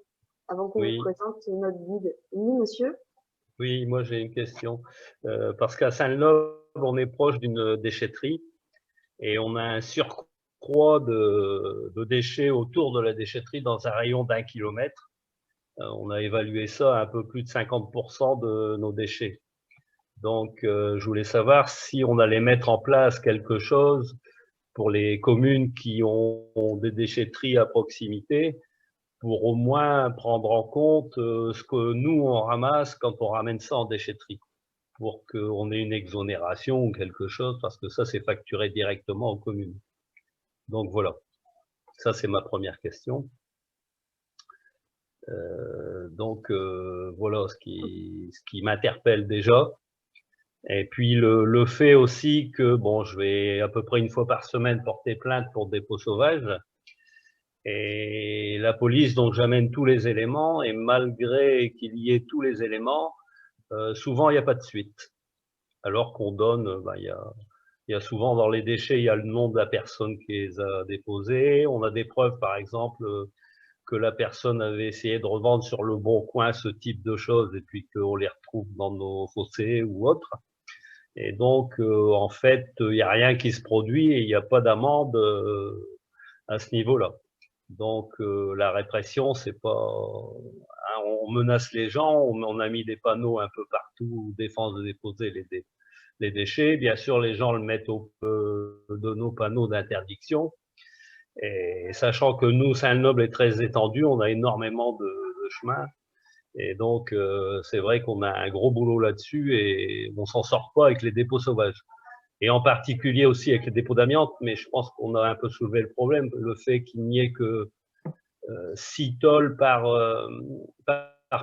avant qu'on vous présente notre guide? Oui, monsieur? Oui, moi j'ai une question. Parce qu'à Saint-Lô, on est proche d'une déchetterie et on a un surcroît de déchets autour de la déchetterie dans un rayon d'1 kilomètre. On a évalué ça à un peu plus de 50% de nos déchets. Donc, je voulais savoir si on allait mettre en place quelque chose pour les communes qui ont des déchetteries à proximité, pour au moins prendre en compte ce que nous, on ramasse quand on ramène ça en déchetterie, pour qu'on ait une exonération ou quelque chose, parce que ça, c'est facturé directement aux communes. Donc, voilà. Ça, c'est ma première question. Voilà ce qui m'interpelle déjà. Et puis le fait aussi que bon, je vais à peu près une fois par semaine porter plainte pour dépôt sauvage. Et la police, donc j'amène tous les éléments, et malgré qu'il y ait tous les éléments, souvent il n'y a pas de suite. alors qu'on donne, il y a souvent dans les déchets, il y a le nom de la personne qui les a déposés. On a des preuves, par exemple, que la personne avait essayé de revendre sur le bon coin ce type de choses et puis qu'on les retrouve dans nos fossés ou autres. Et donc, en fait, il n'y a rien qui se produit et il n'y a pas d'amende à ce niveau-là. Donc, la répression, c'est pas... on menace les gens, on a mis des panneaux un peu partout, défense de déposer les déchets. Bien sûr, les gens le mettent de nos panneaux d'interdiction. Et sachant que nous, Saint-Noble est très étendu, on a énormément de chemin. Et donc, c'est vrai qu'on a un gros boulot là-dessus et on s'en sort pas avec les dépôts sauvages. Et en particulier aussi avec les dépôts d'amiante, mais je pense qu'on a un peu soulevé le problème, le fait qu'il n'y ait que 6 tôles par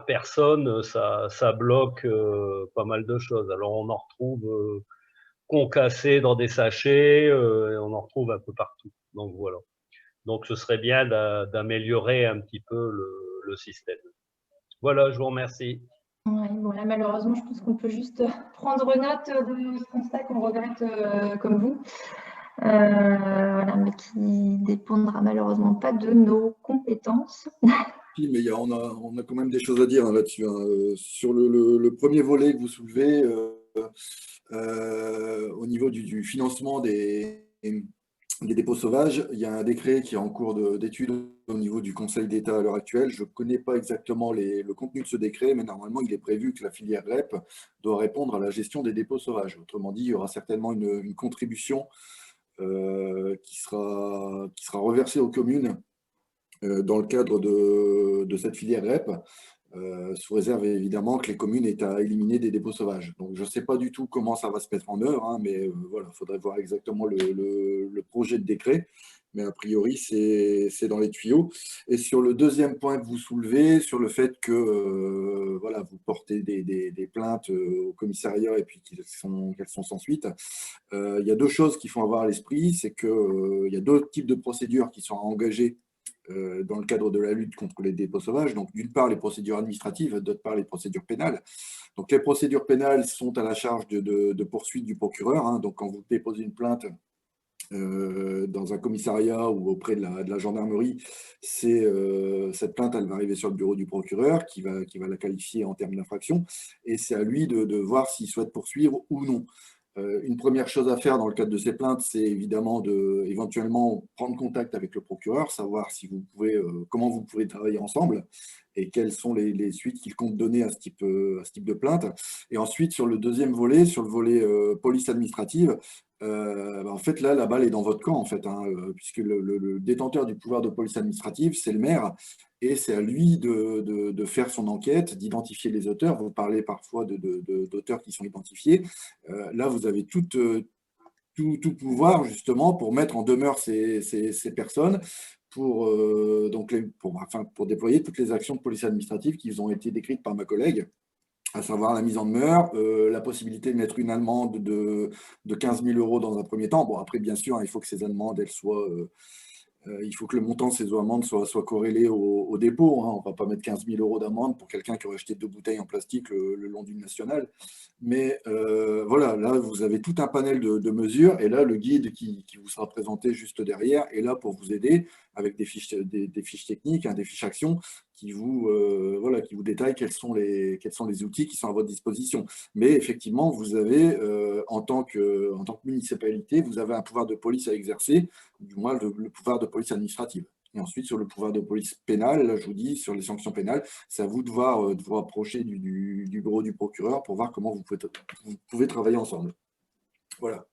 personne, ça bloque pas mal de choses. Alors, on en retrouve concassés dans des sachets, et on en retrouve un peu partout. Donc, voilà. Donc, ce serait bien d'améliorer un petit peu le système. Voilà, je vous remercie. Ouais, bon, là, malheureusement, je pense qu'on peut juste prendre note de ce constat qu'on regrette comme vous, voilà, mais qui ne dépendra malheureusement pas de nos compétences. Oui, mais on a quand même des choses à dire là-dessus. Sur le premier volet que vous soulevez, au niveau du financement des dépôts sauvages, il y a un décret qui est en cours d'étude au niveau du Conseil d'État à l'heure actuelle. Je ne connais pas exactement le contenu de ce décret, mais normalement, il est prévu que la filière REP doit répondre à la gestion des dépôts sauvages. Autrement dit, il y aura certainement une contribution qui sera reversée aux communes dans le cadre de cette filière REP, sous réserve évidemment que les communes aient à éliminer des dépôts sauvages. Donc je ne sais pas du tout comment ça va se mettre en œuvre, hein, mais voilà, il faudrait voir exactement le projet de décret. Mais a priori, c'est dans les tuyaux. Et sur le deuxième point que vous soulevez, sur le fait que voilà, vous portez des plaintes au commissariat et puis qu'elles sont sans suite, il y a deux choses qu'il faut avoir à l'esprit. C'est qu'il y a deux types de procédures qui sont engagées dans le cadre de la lutte contre les dépôts sauvages. Donc, d'une part, les procédures administratives, d'autre part, les procédures pénales. Donc, les procédures pénales sont à la charge de poursuite du procureur. Hein. Donc, quand vous déposez une plainte dans un commissariat ou auprès de la gendarmerie, cette plainte, elle va arriver sur le bureau du procureur qui va la qualifier en termes d'infraction. Et c'est à lui de voir s'il souhaite poursuivre ou non. Une première chose à faire dans le cadre de ces plaintes, c'est évidemment éventuellement prendre contact avec le procureur, savoir si vous pouvez, comment vous pouvez travailler ensemble et quelles sont les suites qu'il compte donner à ce type de plainte. Et ensuite, sur le deuxième volet, sur le volet police administrative, en fait, là, la balle est dans votre camp, en fait, hein, puisque le détenteur du pouvoir de police administrative, c'est le maire, et c'est à lui de faire son enquête, d'identifier les auteurs. Vous parlez parfois d'auteurs qui sont identifiés. Là, vous avez tout pouvoir, justement, pour mettre en demeure ces personnes, pour déployer toutes les actions de police administrative qui ont été décrites par ma collègue, à savoir la mise en demeure, la possibilité de mettre une amende de 15 000 € dans un premier temps. Bon, après, bien sûr, il faut que ces amendes, il faut que le montant de ces amendes soit corrélé au dépôt. Hein. On ne va pas mettre 15 000 € d'amende pour quelqu'un qui aurait acheté 2 bouteilles en plastique le long d'une nationale. Mais voilà, là, vous avez tout un panel de mesures. Et là, le guide qui vous sera présenté juste derrière est là pour vous aider avec des fiches techniques, hein, des fiches actions qui vous détaillent quels sont les outils qui sont à votre disposition. Mais effectivement, vous avez, en tant que municipalité, vous avez un pouvoir de police à exercer, du moins le pouvoir de police administrative. Et ensuite, sur le pouvoir de police pénale, là, je vous dis, sur les sanctions pénales, c'est à vous de vous rapprocher du bureau du procureur pour voir comment vous pouvez travailler ensemble. Voilà.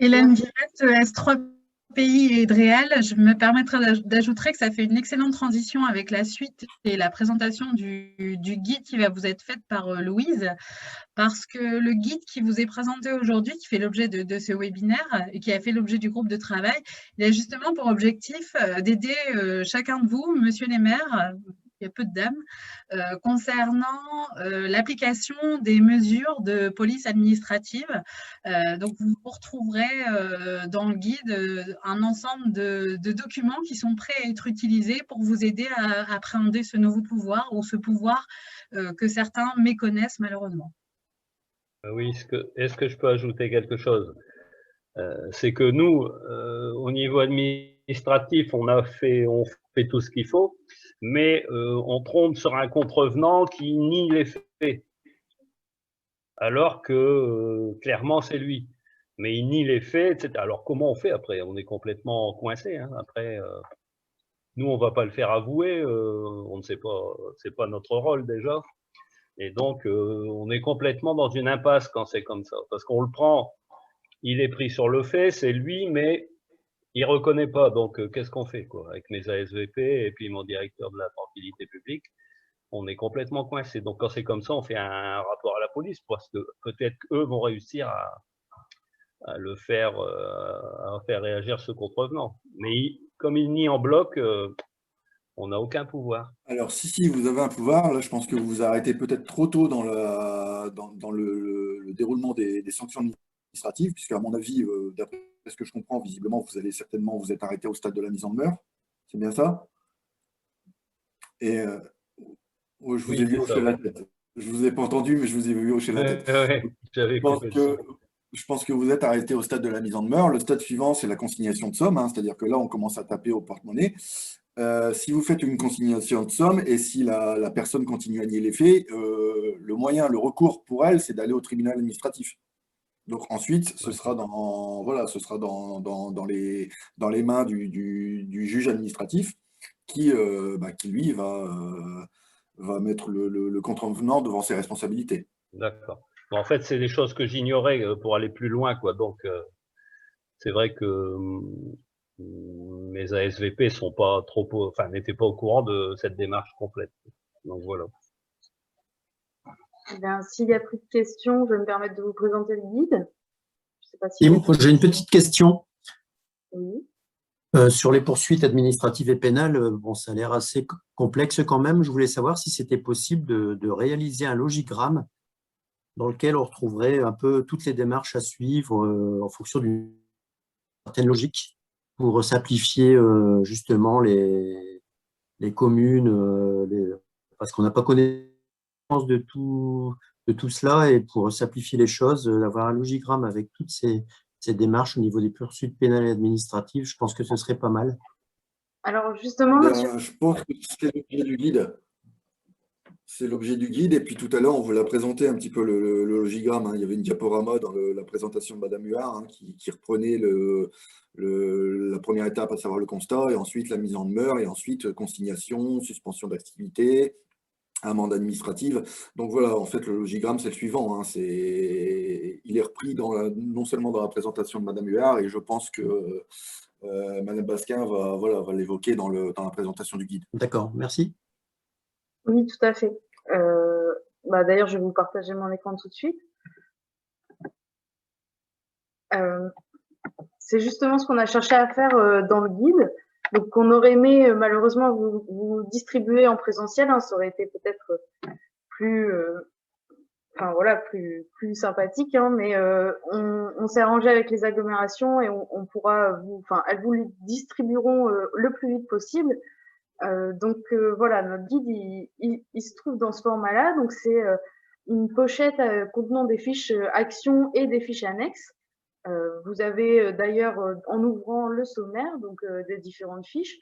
Hélène Guillette, S3 Pays et Dréal, je me permettrai d'ajouter que ça fait une excellente transition avec la suite et la présentation du guide qui va vous être faite par Louise, parce que le guide qui vous est présenté aujourd'hui, qui fait l'objet de ce webinaire et qui a fait l'objet du groupe de travail, il a justement pour objectif d'aider chacun de vous, monsieur les maires, il y a peu de dames, concernant l'application des mesures de police administrative. Donc, vous retrouverez dans le guide un ensemble de documents qui sont prêts à être utilisés pour vous aider à appréhender ce nouveau pouvoir ou ce pouvoir que certains méconnaissent malheureusement. Oui, est-ce que je peux ajouter quelque chose? C'est que nous, au niveau administratif, on fait tout ce qu'il faut, mais on trompe sur un contrevenant qui nie les faits, alors que clairement c'est lui. Mais il nie les faits, etc. Alors comment on fait après? On est complètement coincé. Hein. Après, nous on va pas le faire avouer, on ne sait pas, c'est pas notre rôle déjà. Et donc on est complètement dans une impasse quand c'est comme ça, parce qu'on le prend. Il est pris sur le fait, c'est lui, mais il reconnaît pas. Donc, qu'est-ce qu'on fait, quoi? Avec mes ASVP et puis mon directeur de la tranquillité publique, on est complètement coincé. Donc, quand c'est comme ça, on fait un rapport à la police parce que peut-être qu'eux vont réussir à le faire, à faire réagir ce contrevenant. Mais comme il nie en bloc, on n'a aucun pouvoir. Alors, si, vous avez un pouvoir. Là, je pense que vous vous arrêtez peut-être trop tôt dans le déroulement des sanctions administratives, puisque, à mon avis, d'après ce que je comprends, visiblement, vous allez certainement vous êtes arrêté au stade de la mise en demeure. C'est bien ça? Et je vous ai vu hocher la tête. Je ne vous ai pas entendu, mais je vous ai vu hocher la tête. Je pense que vous êtes arrêté au stade de la mise en demeure. Le stade suivant, c'est la consignation de somme, hein, c'est-à-dire que là, on commence à taper au porte-monnaie. Si vous faites une consignation de somme et si la personne continue à nier les faits, le recours pour elle, c'est d'aller au tribunal administratif. Donc ensuite, ce sera dans les mains du juge administratif qui lui, va mettre le contrevenant devant ses responsabilités. D'accord. Bon, en fait, c'est des choses que j'ignorais pour aller plus loin, quoi. Donc, c'est vrai que mes ASVP n'étaient pas au courant de cette démarche complète. Donc voilà. Eh bien, s'il n'y a plus de questions, je vais me permettre de vous présenter le guide. Je sais pas si j'ai une petite question. Oui. Sur les poursuites administratives et pénales, bon, ça a l'air assez complexe quand même. Je voulais savoir si c'était possible de réaliser un logigramme dans lequel on retrouverait un peu toutes les démarches à suivre en fonction d'une certaine logique pour simplifier justement les communes, parce qu'on n'a pas connaissance de tout cela, et pour simplifier les choses, d'avoir un logigramme avec toutes ces démarches au niveau des poursuites pénales et administratives, je pense que ce serait pas mal. Alors justement, je pense que c'est l'objet du guide. C'est l'objet du guide. Et puis tout à l'heure, on vous l'a présenté un petit peu le logigramme. Hein. Il y avait une diaporama dans la présentation de Madame Huard, hein, qui reprenait la première étape, à savoir le constat, et ensuite la mise en demeure, et ensuite consignation, suspension d'activité, amende administrative. Donc voilà, en fait, le logigramme, c'est le suivant. Hein. Il est repris non seulement dans la présentation de Madame Huard, et je pense que Madame Basquin va l'évoquer dans la présentation du guide. D'accord, merci. Oui, tout à fait. D'ailleurs, je vais vous partager mon écran tout de suite. C'est justement ce qu'on a cherché à faire dans le guide. Donc, on aurait aimé malheureusement vous distribuer en présentiel. Hein, ça aurait été peut-être plus, plus sympathique. Hein, mais on s'est arrangé avec les agglomérations et on pourra elles vous le distribueront le plus vite possible. Donc voilà, notre guide, il se trouve dans ce format-là. Donc c'est une pochette contenant des fiches actions et des fiches annexes. Vous avez d'ailleurs, en ouvrant le sommaire, donc des différentes fiches,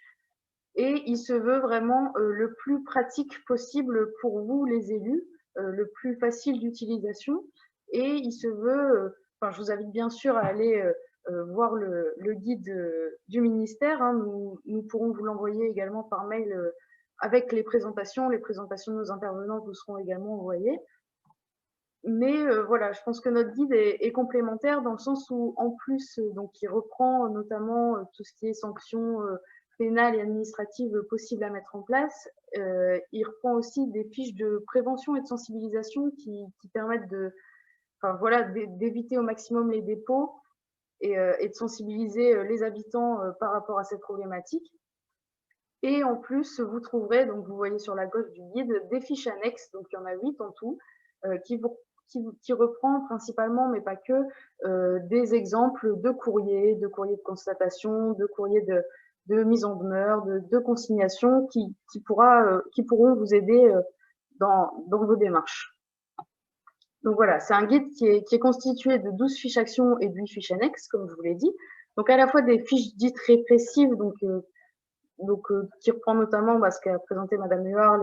et il se veut vraiment le plus pratique possible pour vous, les élus, le plus facile d'utilisation, et il se veut, je vous invite bien sûr à aller voir le guide du ministère. Hein. Nous pourrons vous l'envoyer également par mail avec les présentations. Les présentations de nos intervenants vous seront également envoyées. Mais voilà, je pense que notre guide est complémentaire dans le sens où, en plus, donc, il reprend notamment tout ce qui est sanctions pénales et administratives possibles à mettre en place. Il reprend aussi des fiches de prévention et de sensibilisation qui permettent d'éviter au maximum les dépôts et de sensibiliser les habitants par rapport à cette problématique. Et en plus, vous trouverez, donc vous voyez sur la gauche du guide, des fiches annexes, donc il y en a 8 en tout, qui reprend principalement, mais pas que, des exemples de courriers de constatation, de courriers de mise en demeure, de consignation qui pourront vous aider dans vos démarches. Donc voilà, c'est un guide qui est constitué de 12 fiches actions et de 8 fiches annexes, comme je vous l'ai dit. Donc à la fois des fiches dites répressives, qui reprend notamment ce qu'a présenté Madame Huard,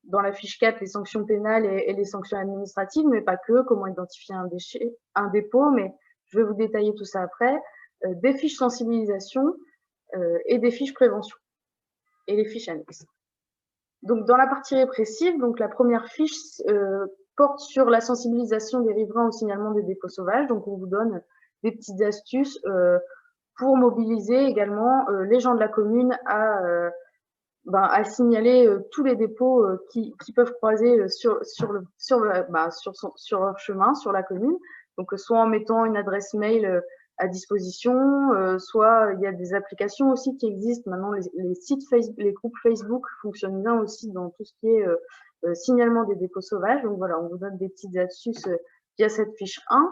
dans la fiche 4, les sanctions pénales et les sanctions administratives, mais pas que, comment identifier un dépôt, mais je vais vous détailler tout ça après. Des fiches sensibilisation et des fiches prévention et les fiches annexes. Donc dans la partie répressive, donc la première fiche porte sur la sensibilisation des riverains au signalement des dépôts sauvages. Donc on vous donne des petites astuces pour mobiliser également les gens de la commune à signaler tous les dépôts qui peuvent croiser sur leur chemin, sur la commune. Donc, soit en mettant une adresse mail à disposition, soit il y a des applications aussi qui existent. Maintenant, les sites Facebook, les groupes Facebook fonctionnent bien aussi dans tout ce qui est signalement des dépôts sauvages. Donc voilà, on vous donne des petites astuces via cette fiche 1.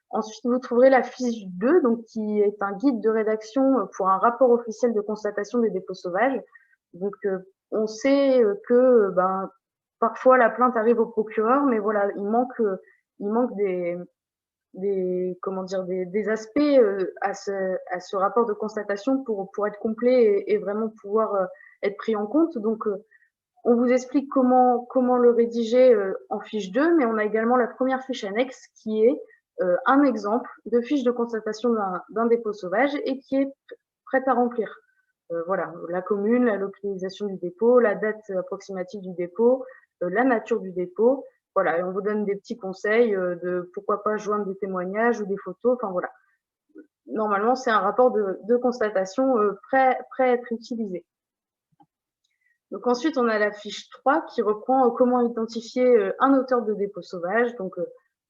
Ensuite, vous trouverez la fiche 2, donc qui est un guide de rédaction pour un rapport officiel de constatation des dépôts sauvages. Donc, on sait que parfois la plainte arrive au procureur, mais voilà, il manque des aspects à ce rapport de constatation pour être complet et vraiment pouvoir être pris en compte. Donc, on vous explique comment le rédiger en fiche 2, mais on a également la première fiche annexe qui est un exemple de fiche de constatation d'un dépôt sauvage et qui est prête à remplir. Voilà, la commune, la localisation du dépôt, la date approximative du dépôt, la nature du dépôt. Voilà, et on vous donne des petits conseils de pourquoi pas joindre des témoignages ou des photos. Enfin voilà. Normalement, c'est un rapport de constatation prêt à être utilisé. Donc ensuite, on a la fiche 3 qui reprend comment identifier un auteur de dépôt sauvage, donc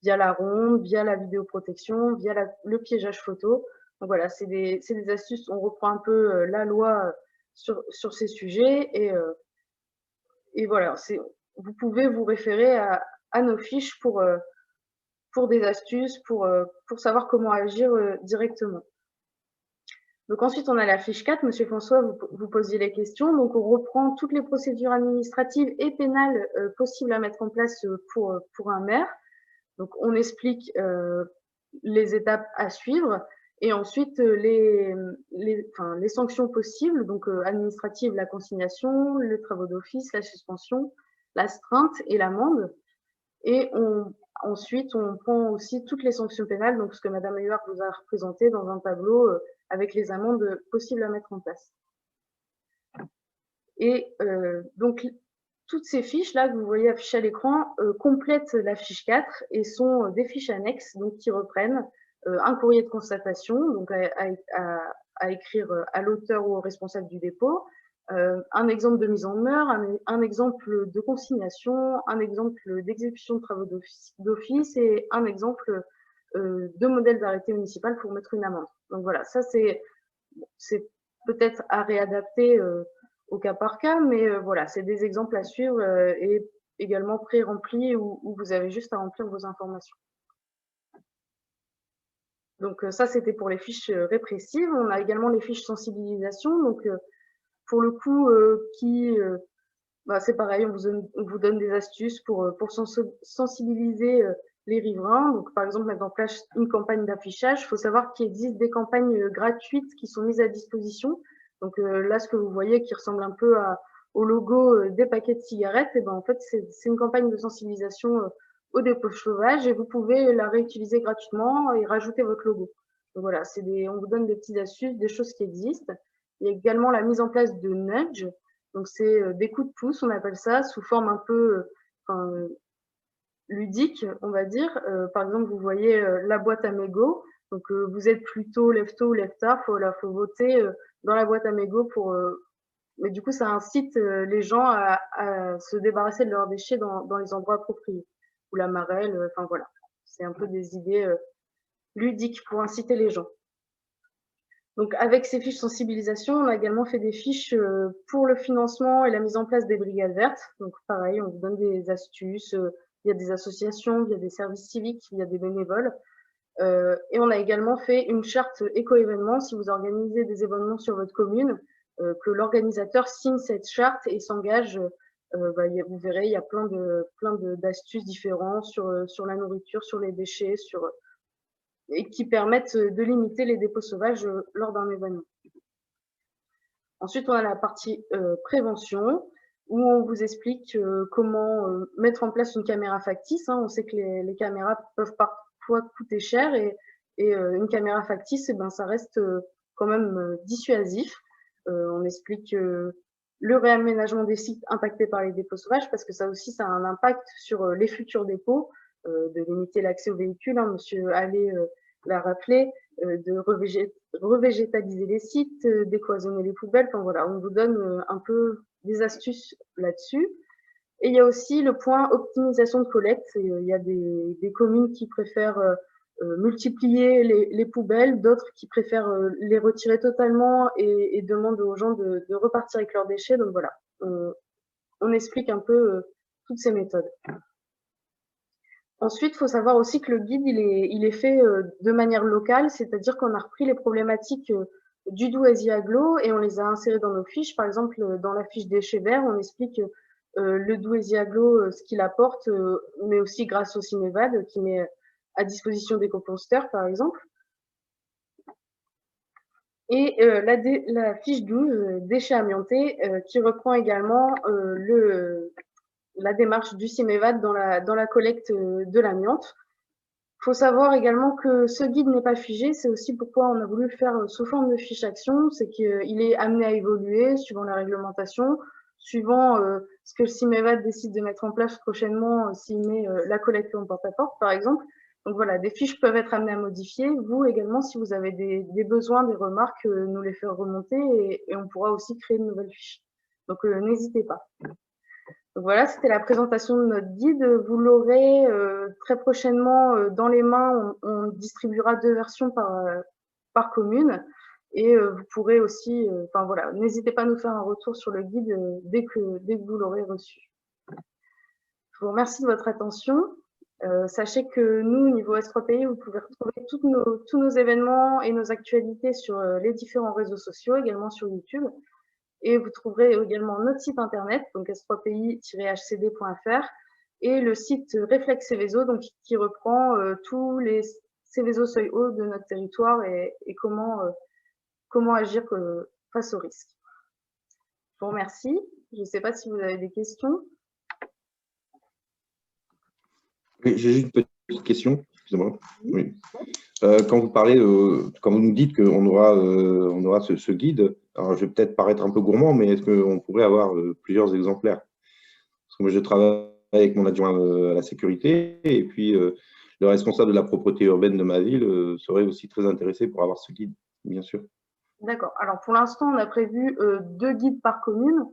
via la ronde, via la vidéoprotection, via le piégeage photo. Donc voilà, c'est des astuces, on reprend un peu la loi sur ces sujets et voilà, vous pouvez vous référer à nos fiches pour des astuces, pour savoir comment agir directement. Donc ensuite, on a la fiche 4. Monsieur François, vous posiez les questions. Donc on reprend toutes les procédures administratives et pénales possibles à mettre en place pour un maire. Donc on explique les étapes à suivre et ensuite les sanctions possibles, donc administratives, la consignation, les travaux d'office, la suspension, l'astreinte et l'amende. Et ensuite, on prend aussi toutes les sanctions pénales, donc ce que Madame Huard vous a représenté dans un tableau avec les amendes possibles à mettre en place. Et donc, toutes ces fiches-là que vous voyez affichées à l'écran complètent la fiche 4 et sont des fiches annexes donc, qui reprennent un courrier de constatation donc à écrire à l'auteur ou au responsable du dépôt, un exemple de mise en demeure, un exemple de consignation, un exemple d'exécution de travaux d'office et un exemple de modèle d'arrêté municipal pour mettre une amende. Donc voilà, ça c'est peut-être à réadapter au cas par cas, mais voilà, c'est des exemples à suivre et également pré-remplis où vous avez juste à remplir vos informations. Donc ça, c'était pour les fiches répressives. On a également les fiches sensibilisation. Donc pour le coup, c'est pareil, on vous donne des astuces pour sensibiliser les riverains. Donc par exemple, mettre en place une campagne d'affichage. Il faut savoir qu'il existe des campagnes gratuites qui sont mises à disposition. Donc là, ce que vous voyez qui ressemble un peu au logo des paquets de cigarettes, et en fait, c'est une campagne de sensibilisation au dépôt sauvage et vous pouvez la réutiliser gratuitement et rajouter votre logo. Donc voilà, on vous donne des petites astuces, des choses qui existent. Il y a également la mise en place de nudge. Donc c'est des coups de pouce, on appelle ça, sous forme un peu ludique, on va dire. Par exemple, vous voyez la boîte à mégots. Donc vous êtes plutôt lève-tôt ou lève-tard, faut voter dans la boîte à mégots pour. Mais du coup, ça incite les gens à se débarrasser de leurs déchets dans les endroits appropriés. Ou la marelle, enfin voilà. C'est un peu des idées ludiques pour inciter les gens. Donc avec ces fiches sensibilisation, on a également fait des fiches pour le financement et la mise en place des brigades vertes. Donc pareil, on vous donne des astuces. Il y a des associations, il y a des services civiques, il y a des bénévoles. Et on a également fait une charte éco-événement si vous organisez des événements sur votre commune, que l'organisateur signe cette charte et s'engage vous verrez, il y a plein d'astuces différentes sur la nourriture, sur les déchets, et qui permettent de limiter les dépôts sauvages lors d'un événement. Ensuite, on a la partie prévention, où on vous explique comment mettre en place une caméra factice. On sait que les caméras peuvent parfois coûter cher, et une caméra factice, ça reste quand même dissuasif. On explique le réaménagement des sites impactés par les dépôts sauvages, parce que ça aussi, ça a un impact sur les futurs dépôts, de limiter l'accès aux véhicules. Monsieur Allais l'a rappelé, de revégétaliser les sites, décloisonner les poubelles. Enfin voilà, on vous donne un peu des astuces là-dessus. Et il y a aussi le point optimisation de collecte. Il y a des communes qui préfèrent multiplier les poubelles, d'autres qui préfèrent les retirer totalement et demandent aux gens de repartir avec leurs déchets. Donc voilà, on explique un peu toutes ces méthodes. Ensuite, il faut savoir aussi que le guide, il est fait de manière locale, c'est-à-dire qu'on a repris les problématiques du Douaisis-Aglo et on les a insérées dans nos fiches. Par exemple, dans la fiche déchets verts, on explique le Douaisis-Aglo, ce qu'il apporte, mais aussi grâce au Cimévad qui met à disposition des composteurs, par exemple. Et la fiche 12, déchets amiantés, qui reprend également la démarche du Cimévad dans la collecte de l'amiante. Il faut savoir également que ce guide n'est pas figé, c'est aussi pourquoi on a voulu le faire sous forme de fiche action, c'est qu'il est amené à évoluer suivant la réglementation, suivant ce que le Cimévad décide de mettre en place prochainement, s'il met la collecte en porte-à-porte, par exemple. Donc voilà, des fiches peuvent être amenées à modifier. Vous également, si vous avez des besoins, des remarques, nous les faire remonter et on pourra aussi créer de nouvelles fiches. Donc n'hésitez pas. Donc voilà, c'était la présentation de notre guide. Vous l'aurez très prochainement dans les mains. On distribuera 2 versions par commune. Et vous pourrez aussi, enfin voilà, n'hésitez pas à nous faire un retour sur le guide dès que vous l'aurez reçu. Je vous remercie de votre attention. Sachez que nous, au niveau S3PI, vous pouvez retrouver tous nos événements et nos actualités sur les différents réseaux sociaux, également sur YouTube. Et vous trouverez également notre site internet, donc s3pi-hcd.fr, et le site Réflexe Céveso, donc qui reprend tous les Céveso seuil haut de notre territoire et comment agir face aux risques. Je vous remercie. Je ne sais pas si vous avez des questions. Oui, j'ai juste une petite question, excusez-moi. Oui. Quand vous parlez, quand vous nous dites qu'on aura ce guide, alors je vais peut-être paraître un peu gourmand, mais est-ce qu'on pourrait avoir plusieurs exemplaires? Parce que moi, je travaille avec mon adjoint à la sécurité, et puis le responsable de la propreté urbaine de ma ville serait aussi très intéressé pour avoir ce guide, bien sûr. D'accord. Alors, pour l'instant, on a prévu 2 guides par commune.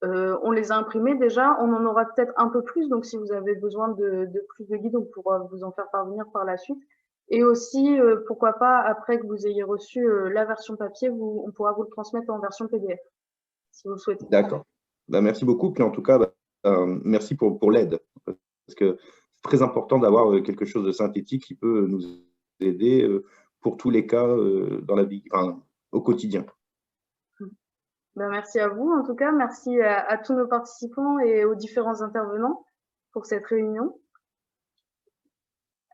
On les a imprimés déjà. On en aura peut-être un peu plus. Donc, si vous avez besoin de plus de guides, on pourra vous en faire parvenir par la suite. Et aussi, pourquoi pas, après que vous ayez reçu la version papier, on pourra vous le transmettre en version PDF, si vous le souhaitez. D'accord. Merci beaucoup. Puis en tout cas, merci pour l'aide. Parce que c'est très important d'avoir quelque chose de synthétique qui peut nous aider pour tous les cas dans la vie, au quotidien. Merci à vous, en tout cas. Merci à tous nos participants et aux différents intervenants pour cette réunion.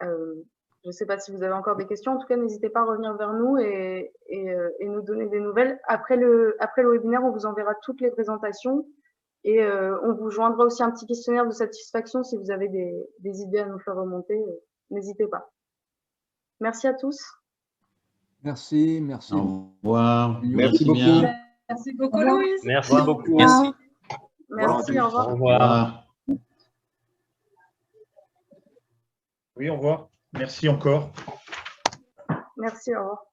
Je ne sais pas si vous avez encore des questions. En tout cas, n'hésitez pas à revenir vers nous et nous donner des nouvelles. Après le webinaire, on vous enverra toutes les présentations et on vous joindra aussi un petit questionnaire de satisfaction si vous avez des idées à nous faire remonter. N'hésitez pas. Merci à tous. Merci, merci. Au revoir. Merci beaucoup. Bien. Merci beaucoup, Louise. Merci beaucoup. Merci. Merci, au revoir. Au revoir. Oui, au revoir. Merci encore. Merci, au revoir.